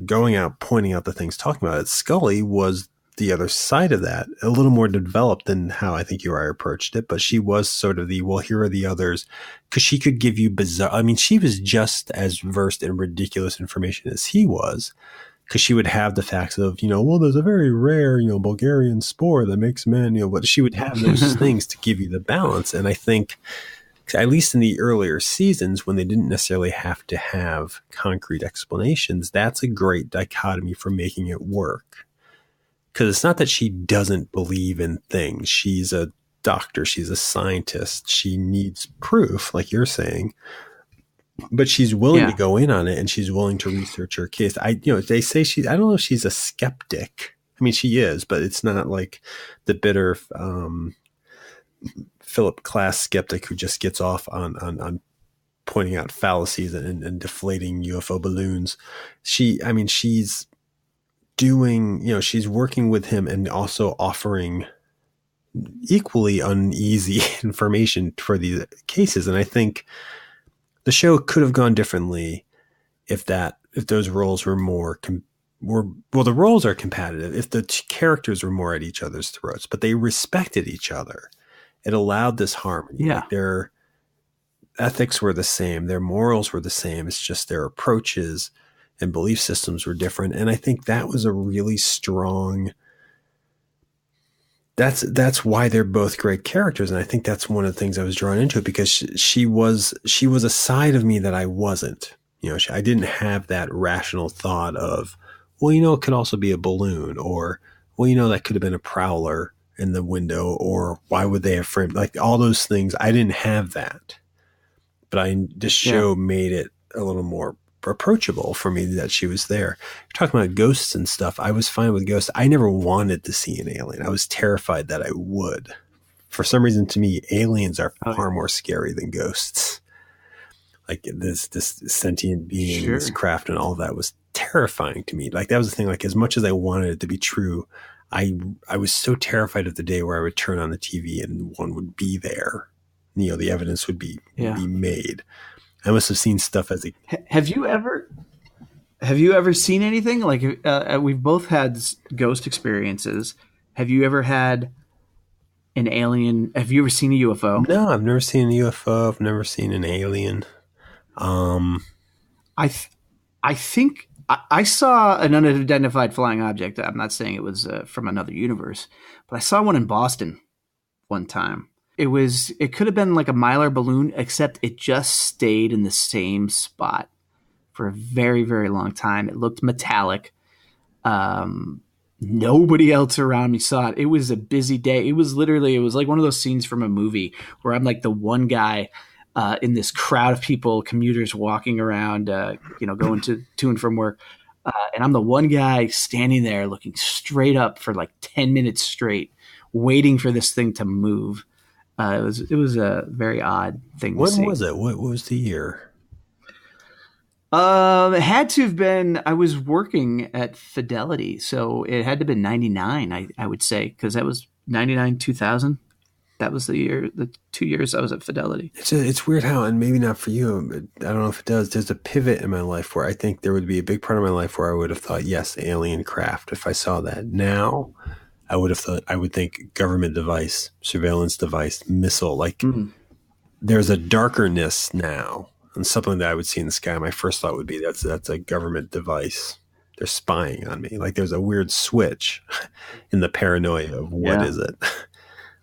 going out, pointing out the things, talking about it. Scully was the other side of that, a little more developed than how I think you or I approached it. But she was sort of well, here are the others, because she could give you bizarre. I mean, she was just as versed in ridiculous information as he was, because she would have the facts of, well, there's a very rare, Bulgarian spore that makes men, but she would have those things to give you the balance. And I think, at least in the earlier seasons, when they didn't necessarily have to have concrete explanations, that's a great dichotomy for making it work. Because it's not that she doesn't believe in things. She's a doctor. She's a scientist. She needs proof, like you're saying. But she's willing to go in on it, and she's willing to research her case. They say I don't know if she's a skeptic. I mean, she is, but it's not like the bitter Philip Klass skeptic who just gets off on pointing out fallacies and deflating UFO balloons. She's doing, she's working with him and also offering equally uneasy information for these cases. And I think the show could have gone differently if those roles were more the roles are competitive if the characters were more at each other's throats, but they respected each other. It allowed this harmony. Yeah. Like their ethics were the same. Their morals were the same. It's just their approaches and belief systems were different. And I think that was a really strong, that's why they're both great characters. And I think that's one of the things I was drawn into it, because she was a side of me that I wasn't, I didn't have that rational thought of, well, it could also be a balloon, or, well, that could have been a prowler in the window, or why would they have framed, like all those things. I didn't have that, but this show made it a little more approachable for me that she was there. You're talking about ghosts and stuff. I was fine with ghosts. I never wanted to see an alien. I was terrified that I would. For some reason, to me, aliens are far more scary than ghosts. Like this sentient being, this craft, and all that was terrifying to me. Like that was the thing. Like as much as I wanted it to be true, I was so terrified of the day where I would turn on the TV and one would be there. The evidence would be made. I must have seen stuff as a. Have you ever seen anything like? We've both had ghost experiences. Have you ever had an alien? Have you ever seen a UFO? No, I've never seen a UFO. I've never seen an alien. I think I saw an unidentified flying object. I'm not saying it was from another universe, but I saw one in Boston one time. It could have been like a Mylar balloon, except it just stayed in the same spot for a very, very long time. It looked metallic. Nobody else around me saw it. It was a busy day. It was like one of those scenes from a movie where I'm like the one guy in this crowd of people, commuters walking around, going to and from work. And I'm the one guy standing there looking straight up for like 10 minutes straight, waiting for this thing to move. It was a very odd thing to see. When was it? What was the year? It had to have been, I was working at Fidelity, so it had to have been 99, I would say, because that was 99, 2000. That was the 2 years I was at Fidelity. It's weird how, and maybe not for you, but I don't know if it does. There's a pivot in my life where I think there would be a big part of my life where I would have thought, yes, alien craft, if I saw that. Now, I would think government device, surveillance device, missile. Like there's a darkerness now, and something that I would see in the sky. My first thought would be that's a government device. They're spying on me. Like there's a weird switch in the paranoia of what is it.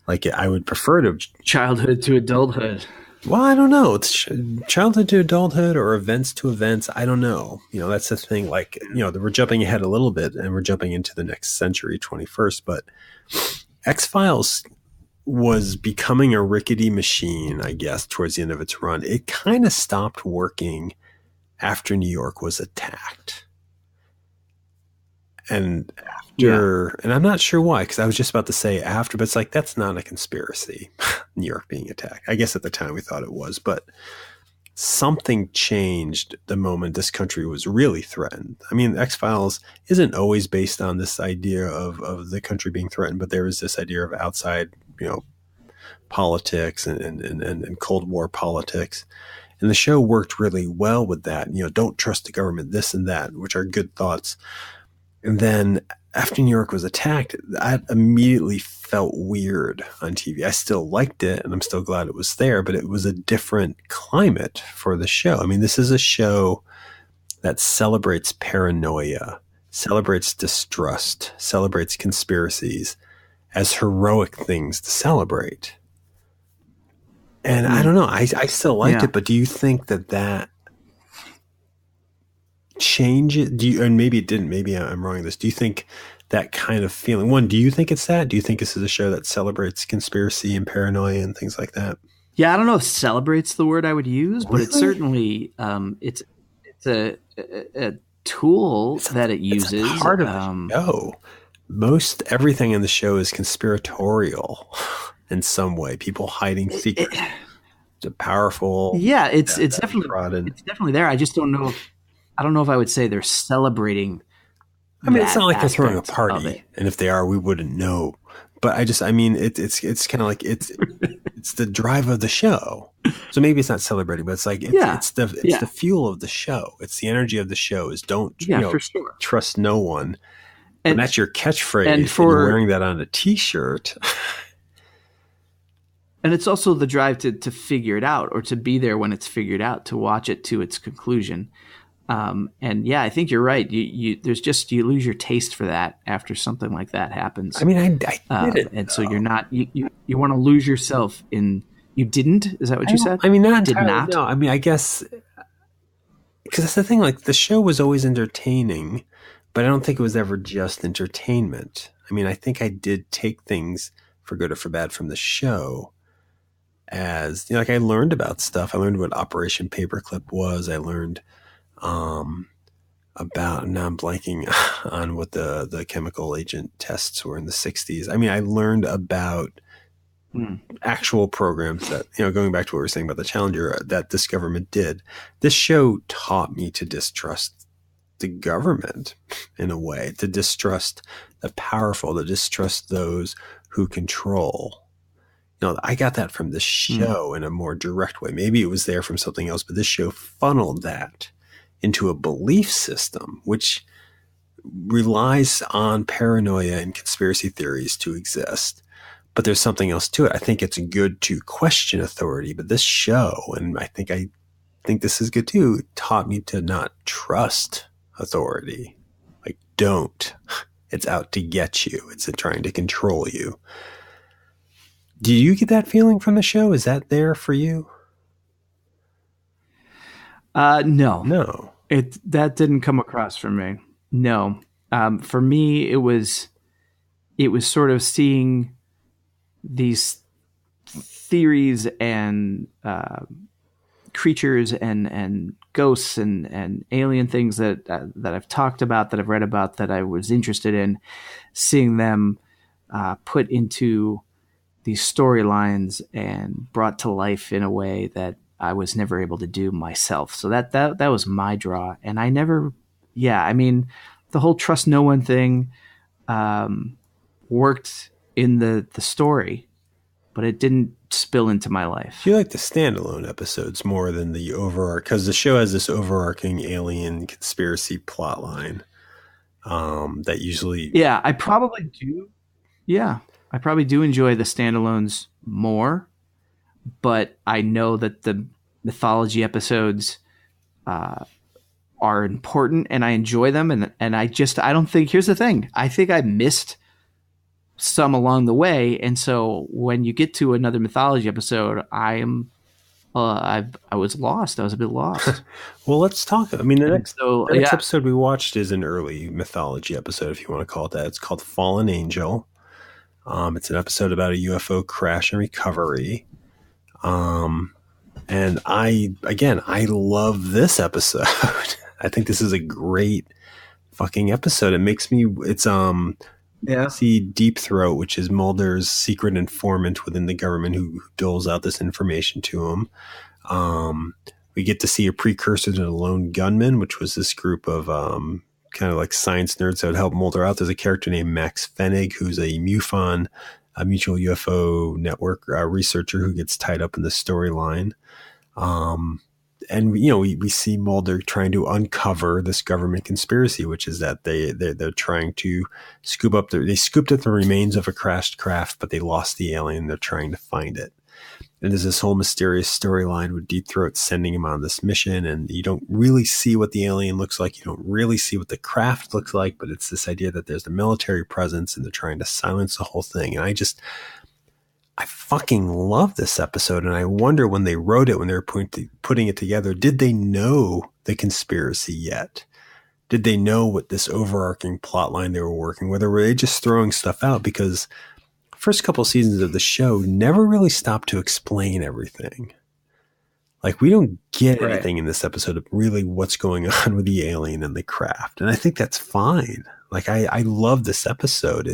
Like I would prefer to childhood to adulthood. Well, I don't know. It's childhood to adulthood or events to events. I don't know. That's the thing. Like, we're jumping ahead a little bit and we're jumping into the next century, 21st. But X-Files was becoming a rickety machine, I guess, towards the end of its run. It kind of stopped working after New York was attacked. And and I'm not sure why, because I was just about to say after, but it's like, that's not a conspiracy, New York being attacked. I guess at the time we thought it was, but something changed the moment this country was really threatened. I mean, X-Files isn't always based on this idea of the country being threatened, but there was this idea of outside, politics and Cold War politics. And the show worked really well with that. Don't trust the government, this and that, which are good thoughts. And then after New York was attacked, I immediately felt weird on TV. I still liked it, and I'm still glad it was there, but it was a different climate for the show. I mean, this is a show that celebrates paranoia, celebrates distrust, celebrates conspiracies as heroic things to celebrate. And I don't know, I still liked it, but do you think that change it? And maybe it didn't, maybe I'm wrong in this. Do you think that kind of feeling, one, do you think it's that? Do you think this is a show that celebrates conspiracy and paranoia and things like that? Yeah, I don't know if celebrates the word I would use, but it's certainly, it's a tool that it uses. It's a part of the show. Most everything in the show is conspiratorial in some way. People hiding secrets. It's a powerful. Yeah, it's definitely there. I just don't know. I don't know if I would say they're celebrating. I mean, it's not like they're throwing a party, and if they are, we wouldn't know. But it's kind of like it's the drive of the show. So maybe it's not celebrating, but it's like it's the fuel of the show. It's the energy of the show. Is don't for sure. Trust no one, and that's your catchphrase. And you're wearing that on a T-shirt. And it's also the drive to figure it out, or to be there when it's figured out, to watch it to its conclusion. And yeah, I think you're right. You lose your taste for that after something like that happens. I mean, I did it, and so you're not you want to lose yourself in. You didn't? Is that what you said? I mean, not entirely. Did not. No, I mean, I guess because that's the thing. Like, the show was always entertaining, but I don't think it was ever just entertainment. I mean, I think I did take things for good or for bad from the show. As like, I learned about stuff. I learned what Operation Paperclip was. I learned about, now I'm blanking on what the chemical agent tests were in the 60s. I mean, I learned about actual programs that, going back to what we were saying about the Challenger, that this government did. This show taught me to distrust the government in a way, to distrust the powerful, to distrust those who control. I got that from the show in a more direct way. Maybe it was there from something else, but this show funneled that into a belief system, which relies on paranoia and conspiracy theories to exist. But there's something else to it. I think it's good to question authority, but this show, and I think this is good too, taught me to not trust authority. Like, don't. It's out to get you. It's trying to control you. Do you get that feeling from the show? Is that there for you? No. That didn't come across for me. No. For me, it was sort of seeing these theories and creatures and ghosts and alien things that I've talked about, that I've read about, that I was interested in, seeing them put into these storylines and brought to life in a way that I was never able to do myself. So that was my draw. And I never, I mean, the whole trust no one thing worked in the story, but it didn't spill into my life. Do you like the standalone episodes more than the because the show has this overarching alien conspiracy plot line that usually... Yeah, I probably do. Yeah. I probably do enjoy the standalones more, but I know that the mythology episodes are important, and I enjoy them. And I don't think, here's the thing. I think I missed some along the way. And so when you get to another mythology episode, I was lost. I was a bit lost. Well, let's talk. I mean, the next episode we watched is an early mythology episode, if you want to call it that. It's called Fallen Angel. It's an episode about a UFO crash and recovery. And I love this episode. I think this is a great fucking episode. It makes me, see Deep Throat, which is Mulder's secret informant within the government who doles out this information to him. We get to see a precursor to the Lone Gunman, which was this group of, kind of like science nerds that would help Mulder out. There's a character named Max Fennig, who's a MUFON, a Mutual UFO Network researcher who gets tied up in the storyline. and you know, we see Mulder trying to uncover this government conspiracy, which is that they're trying to scooped up the remains of a crashed craft, but they lost the alien. They're trying to find it. And there's this whole mysterious storyline with Deep Throat sending him on this mission, and you don't really see what the alien looks like. You don't really see what the craft looks like, but it's this idea that there's a military presence and they're trying to silence the whole thing. And I fucking love this episode. And I wonder when they wrote it, when they were putting it together, did they know the conspiracy yet? Did they know what this overarching plot line they were working with, or were they just throwing stuff out? Because first couple seasons of the show never really stopped to explain everything. Like, we don't get anything in this episode of really what's going on with the alien and the craft. And I think that's fine. Like, I love this episode.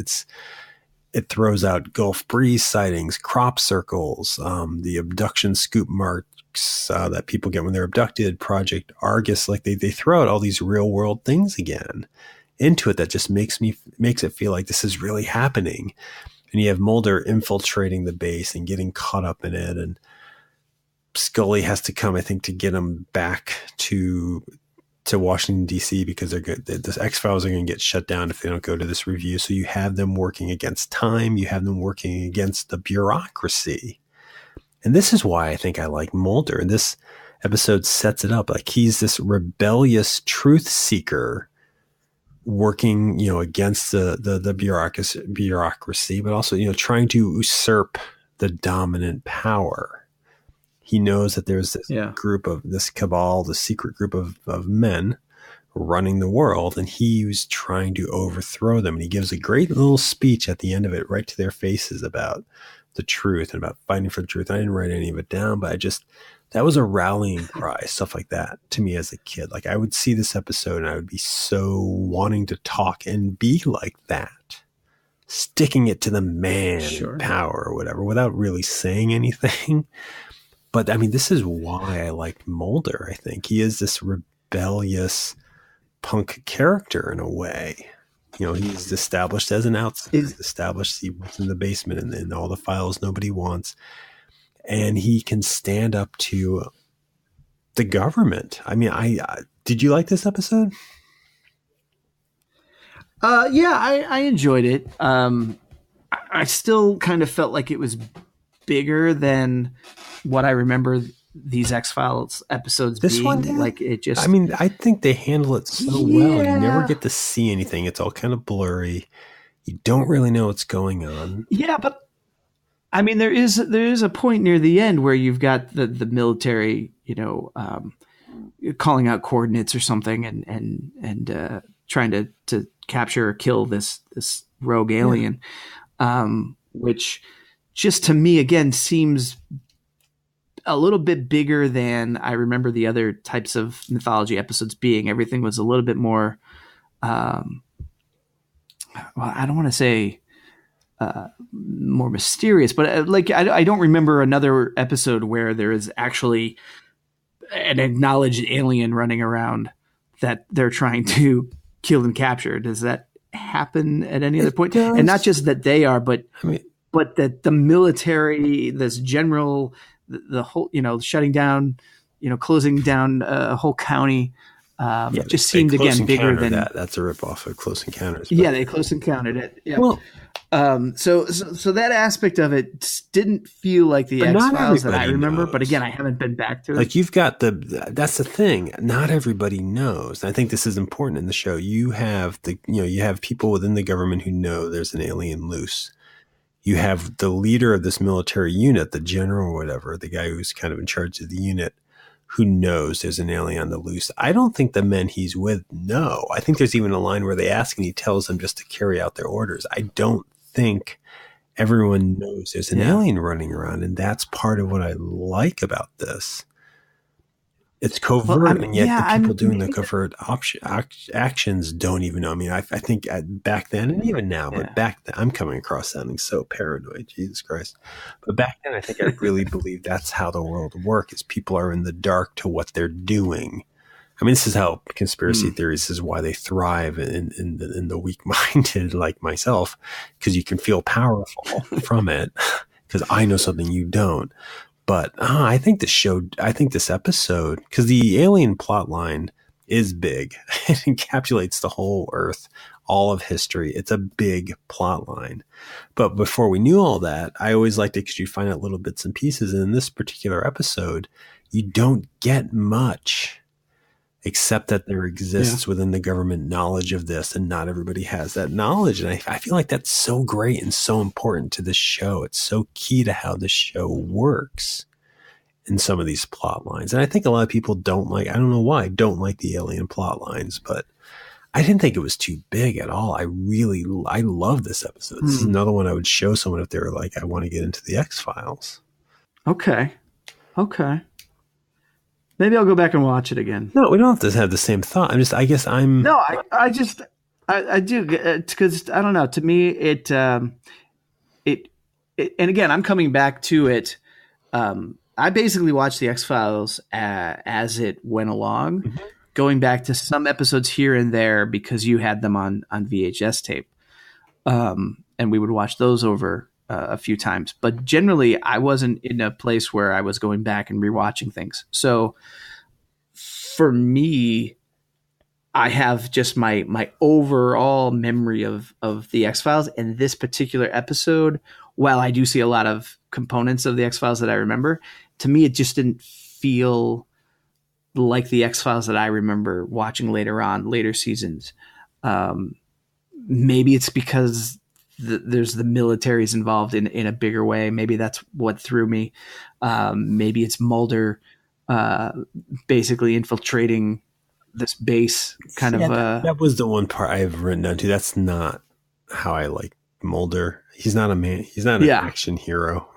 It throws out Gulf Breeze sightings, crop circles, the abduction scoop marks that people get when they're abducted, Project Argus. Like, they throw out all these real world things again into it that just makes it feel like this is really happening. And you have Mulder infiltrating the base and getting caught up in it. And Scully has to come, I think, to get him back to Washington, D.C. because the X-Files are going to get shut down if they don't go to this review. So you have them working against time. You have them working against the bureaucracy. And this is why I think I like Mulder. And this episode sets it up. Like, he's this rebellious truth seeker working, you know, against the bureaucracy, but also, you know, trying to usurp the dominant power. He knows that there's this group of this cabal, the secret group of men running the world, and he was trying to overthrow them. And he gives a great little speech at the end of it, right to their faces, about the truth and about fighting for the truth. I didn't write any of it down, but that was a rallying cry, stuff like that, to me as a kid. Like, I would see this episode and I would be so wanting to talk and be like that, sticking it to the man in power or whatever, without really saying anything. But I mean, this is why I like Mulder. I think he is this rebellious punk character in a way. You know, he's established as an outsider. He's established he was in the basement and in all the files nobody wants. And he can stand up to the government. I mean, did you like this episode? Yeah, I enjoyed it. I still kind of felt like it was bigger than what I remember these X-Files episodes being. One did? Like, it just... I mean, I think they handle it so well. You never get to see anything. It's all kind of blurry. You don't really know what's going on. Yeah, but I mean, there is a point near the end where you've got the military, you know, calling out coordinates or something and trying to capture or kill this rogue alien, which just to me again seems a little bit bigger than I remember the other types of mythology episodes being. Everything was a little bit more, well, I don't want to say more mysterious, but like I don't remember another episode where there is actually an acknowledged alien running around that they're trying to kill and capture. Does that happen at any other point? Does. And not just that they are, but that the military, this general, the whole, you know, shutting down, you know, closing down a whole county, just seemed again bigger than that's a ripoff of Close Encounters. But. Yeah, they Close Encountered it. Yeah. Well, so that aspect of it didn't feel like the X-Files that I remember. But again, I haven't been back to it. Like, you've got that's the thing. Not everybody knows. And I think this is important in the show. You have people within the government who know there's an alien loose. You have the leader of this military unit, the general or whatever, the guy who's kind of in charge of the unit, who knows there's an alien on the loose. I don't think the men he's with know. I think there's even a line where they ask and he tells them just to carry out their orders. I don't think everyone knows there's an alien running around, and that's part of what I like about this. It's covert, and yet the people doing the covert actions don't even know. I mean, I think back then, and even now, but back then, I'm coming across sounding so paranoid, Jesus Christ. But back then, I think I really believed that's how the world works, is people are in the dark to what they're doing. I mean, this is how conspiracy theories, this is why they thrive in the weak-minded like myself, because you can feel powerful from it, because I know something you don't. But I think this episode, because the alien plot line is big. It encapsulates the whole Earth, all of history. It's a big plot line. But before we knew all that, I always liked it because you find out little bits and pieces. And in this particular episode, you don't get much, except that there exists within the government knowledge of this, and not everybody has that knowledge. And I feel like that's so great and so important to the show. It's so key to how the show works in some of these plot lines. And I think a lot of people don't like the alien plot lines, but I didn't think it was too big at all. I love this episode. This is another one I would show someone if they were like, I want to get into the X-Files. Okay. Maybe I'll go back and watch it again. No, we don't have to have the same thought. I do, because I don't know. To me, it, and again, I'm coming back to it. I basically watched the X-Files as it went along, going back to some episodes here and there because you had them on VHS tape. And we would watch those over a few times. But generally, I wasn't in a place where I was going back and rewatching things. So for me, I have just my overall memory of the X-Files, and this particular episode, while I do see a lot of components of the X-Files that I remember, to me, it just didn't feel like the X-Files that I remember watching later seasons. Maybe it's because there's the militaries involved in a bigger way. Maybe that's what threw me. Maybe it's Mulder basically infiltrating this base kind of. That was the one part I've written down too. That's not how I like Mulder. He's not a man. He's not an action hero.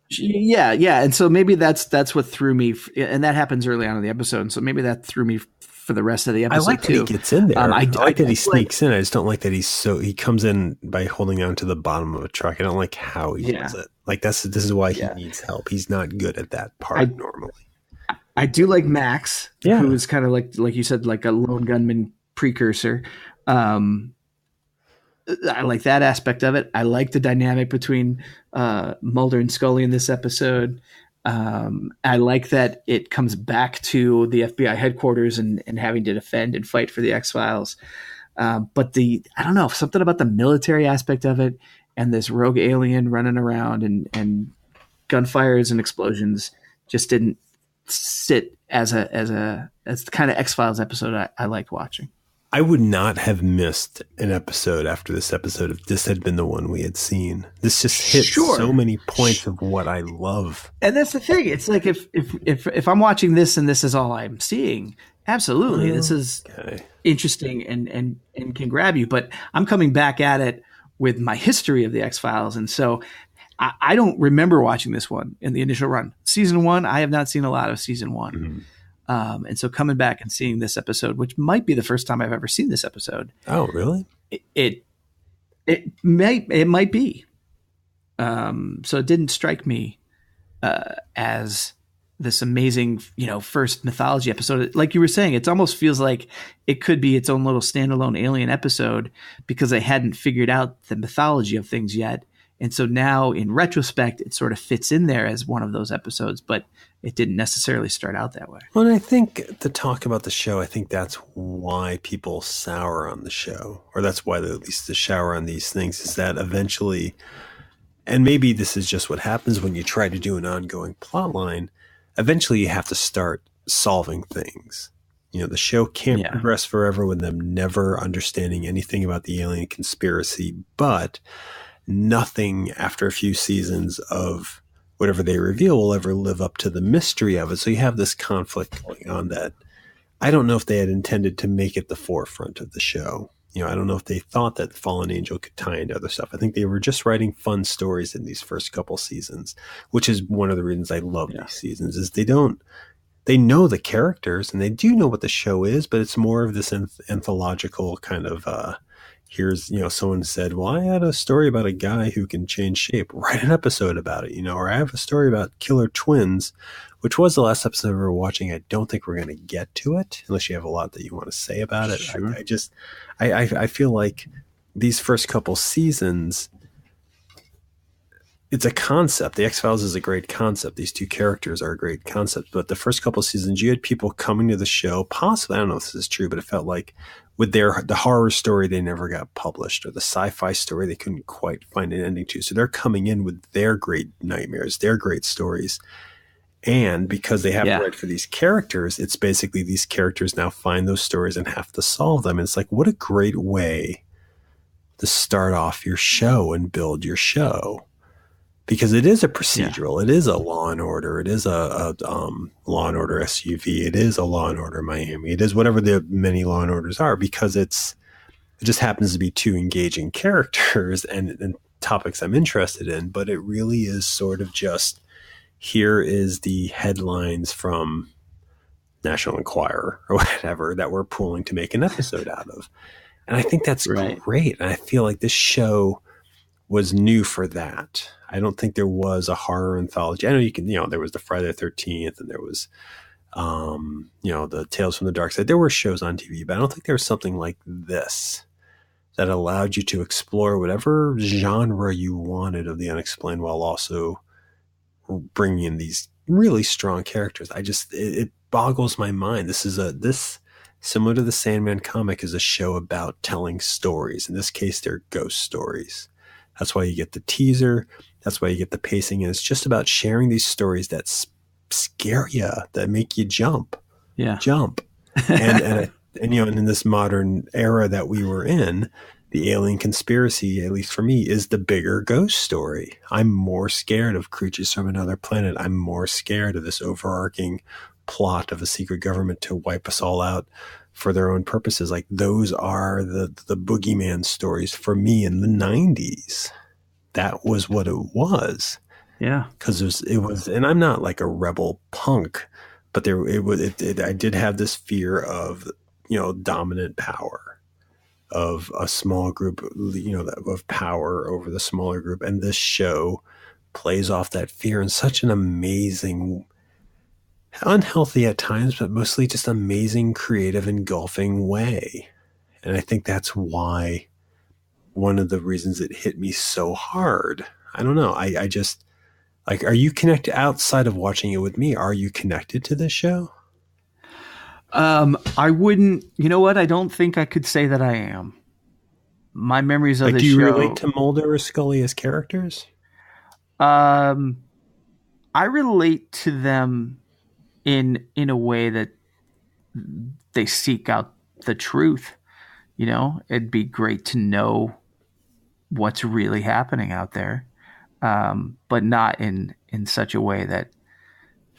Yeah. And so maybe that's what threw me. And that happens early on in the episode. And so maybe that threw me for the rest of the episode. I like that he gets in there. I like that he sneaks in. I just don't like that he comes in by holding on to the bottom of a truck. I don't like how he does it. Like this is why he needs help. He's not good at that part normally. I do like Max, who is kind of like you said, like a lone gunman precursor. I like that aspect of it. I like the dynamic between Mulder and Scully in this episode. I like that it comes back to the FBI headquarters and having to defend and fight for the X-Files. But I don't know, something about the military aspect of it and this rogue alien running around and gunfires and explosions just didn't sit as the kind of X-Files episode I liked watching. I would not have missed an episode after this episode if this had been the one we had seen. This just hit so many points of what I love. And that's the thing. It's like if I'm watching this and this is all I'm seeing, absolutely, this is interesting and can grab you. But I'm coming back at it with my history of the X-Files. And so I don't remember watching this one in the initial run. Season 1, I have not seen a lot of season 1. Mm-hmm. And so coming back and seeing this episode, which might be the first time I've ever seen this episode. Oh, really? It might be. So it didn't strike me as this amazing, first mythology episode. Like you were saying, it almost feels like it could be its own little standalone alien episode because they hadn't figured out the mythology of things yet. And so now in retrospect, it sort of fits in there as one of those episodes, but it didn't necessarily start out that way. Well, and I think to talk about the show, I think that's why people sour on the show, or that's why at least the sour on these things is that eventually, and maybe this is just what happens when you try to do an ongoing plot line, eventually you have to start solving things. The show can't progress forever with them never understanding anything about the alien conspiracy, but nothing after a few seasons of whatever they reveal will ever live up to the mystery of it. So you have this conflict going on that I don't know if they had intended to make it the forefront of the show. I don't know if they thought that Fallen Angel could tie into other stuff. I think they were just writing fun stories in these first couple seasons, which is one of the reasons I love these seasons is they know the characters and they do know what the show is, but it's more of this anthological kind of, here's, someone said, well, I had a story about a guy who can change shape. Write an episode about it, or I have a story about killer twins, which was the last episode we were watching. I don't think we're going to get to it unless you have a lot that you want to say about it. Sure. I feel like these first couple seasons, it's a concept. The X-Files is a great concept. These two characters are a great concept. But the first couple of seasons, you had people coming to the show, possibly, I don't know if this is true, but it felt like with the horror story, they never got published, or the sci-fi story, they couldn't quite find an ending to. So they're coming in with their great nightmares, their great stories. And because they have to write for these characters, it's basically these characters now find those stories and have to solve them. And it's like, what a great way to start off your show and build your show. Because it is a procedural, it is a Law and Order, it is a Law and Order SUV, it is a Law and Order Miami, it is whatever the many Law and Orders are, because it just happens to be two engaging characters and topics I'm interested in. But it really is sort of just, here is the headlines from National Enquirer or whatever that we're pulling to make an episode out of. And I think that's great. And I feel like this show was new for that. I don't think there was a horror anthology. I know there was the Friday the 13th, and there was, the Tales from the Dark Side. There were shows on TV, but I don't think there was something like this that allowed you to explore whatever genre you wanted of the unexplained, while also bringing in these really strong characters. It boggles my mind. This similar to the Sandman comic, is a show about telling stories. In this case, they're ghost stories. That's why you get the teaser. That's why you get the pacing. And it's just about sharing these stories that scare you, that make you jump. Yeah. Jump. And in this modern era that we were in, the alien conspiracy, at least for me, is the bigger ghost story. I'm more scared of creatures from another planet. I'm more scared of this overarching plot of a secret government to wipe us all out for their own purposes. Like, those are the boogeyman stories for me in the 90s. That was what it was. Yeah. Because it was, and I'm not like a rebel punk, but I did have this fear of, dominant power, of a small group, of power over the smaller group. And this show plays off that fear in such an amazing, unhealthy at times, but mostly just amazing, creative, engulfing way. And I think that's why, one of the reasons it hit me so hard. I don't know. I just, like, are you connected outside of watching it with me? Are you connected to this show? I wouldn't, you know what? I don't think I could say that I am. My memories of the show. Do you relate to Mulder or Scully as characters? I relate to them in a way that they seek out the truth. It'd be great to know what's really happening out there, but not in such a way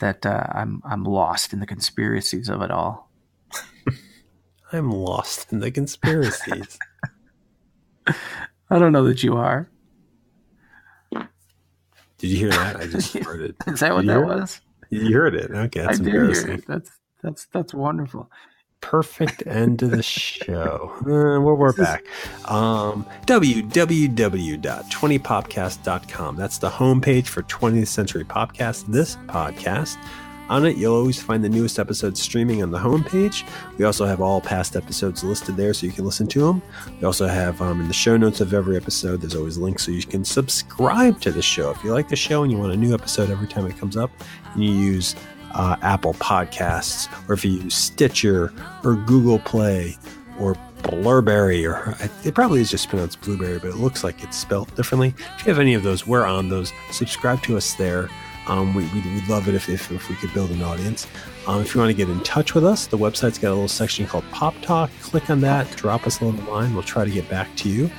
that I'm lost in the conspiracies of it all. I'm lost in the conspiracies. I don't know that you are. Did you hear that? I just heard it. Is that what that was? You heard it. Okay, that's embarrassing. Hear it. That's wonderful. Perfect end to the show. We're back. www.20popcast.com. That's the homepage for 20th Century Popcast. This podcast. On it, you'll always find the newest episodes streaming on the homepage. We also have all past episodes listed there so you can listen to them. We also have in the show notes of every episode, there's always links so you can subscribe to the show. If you like the show and you want a new episode every time it comes up, and you use Apple Podcasts, or if you use Stitcher or Google Play or Blurberry, or it probably is just pronounced Blueberry, but it looks like it's spelled differently. If you have any of those, we're on those. Subscribe to us there. We'd love it if we could build an audience. If you want to get in touch with us, the website's got a little section called Pop Talk. Click on that, drop us a little line. We'll try to get back to you.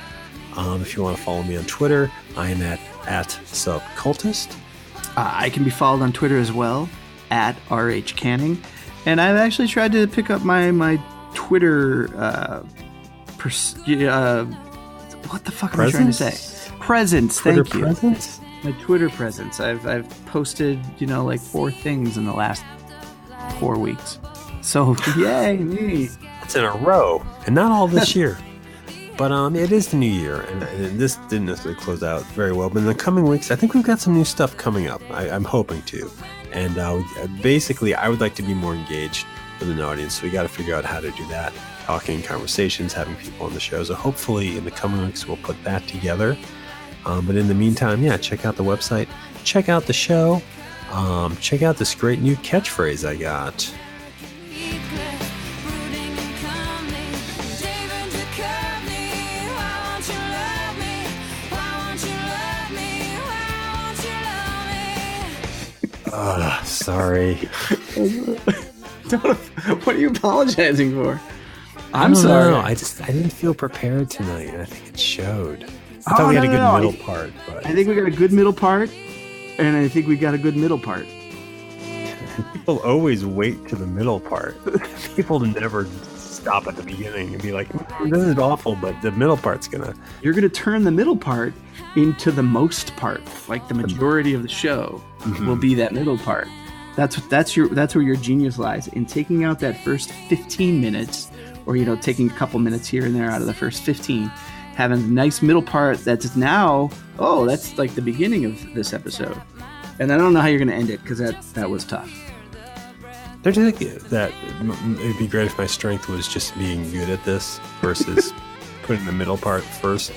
If you want to follow me on Twitter, I am at Subcultist. I can be followed on Twitter as well, at RH Canning. And I've actually tried to pick up my Twitter what the fuck am I trying to say? Presence. Twitter thank you. Presence? My Twitter presence. I've posted, like 4 things in the last 4 weeks. So yay me. It's in a row, and not all this year. But it is the new year, and this didn't necessarily close out very well. But in the coming weeks, I think we've got some new stuff coming up. I'm hoping to. And basically, I would like to be more engaged with an audience. So we got to figure out how to do that. Talking, conversations, having people on the show. So hopefully in the coming weeks, we'll put that together. But in the meantime, yeah, check out the website, check out the show, check out this great new catchphrase I got. Sorry. What are you apologizing for? I'm sorry. I didn't feel prepared tonight. I think it showed. I thought we had a good middle part. But... I think we got a good middle part, and I think we got a good middle part. People always wait to the middle part. People never stop at the beginning and be like, this is awful, but the middle part's gonna... You're gonna turn the middle part into the most part. Like the majority of the show will be that middle part. That's where your genius lies, in taking out that first 15 minutes, or taking a couple minutes here and there out of the first 15, having a nice middle part that's now, that's like the beginning of this episode. And I don't know how you're going to end it, because that was tough. Don't you think that it'd be great if my strength was just being good at this versus putting the middle part first?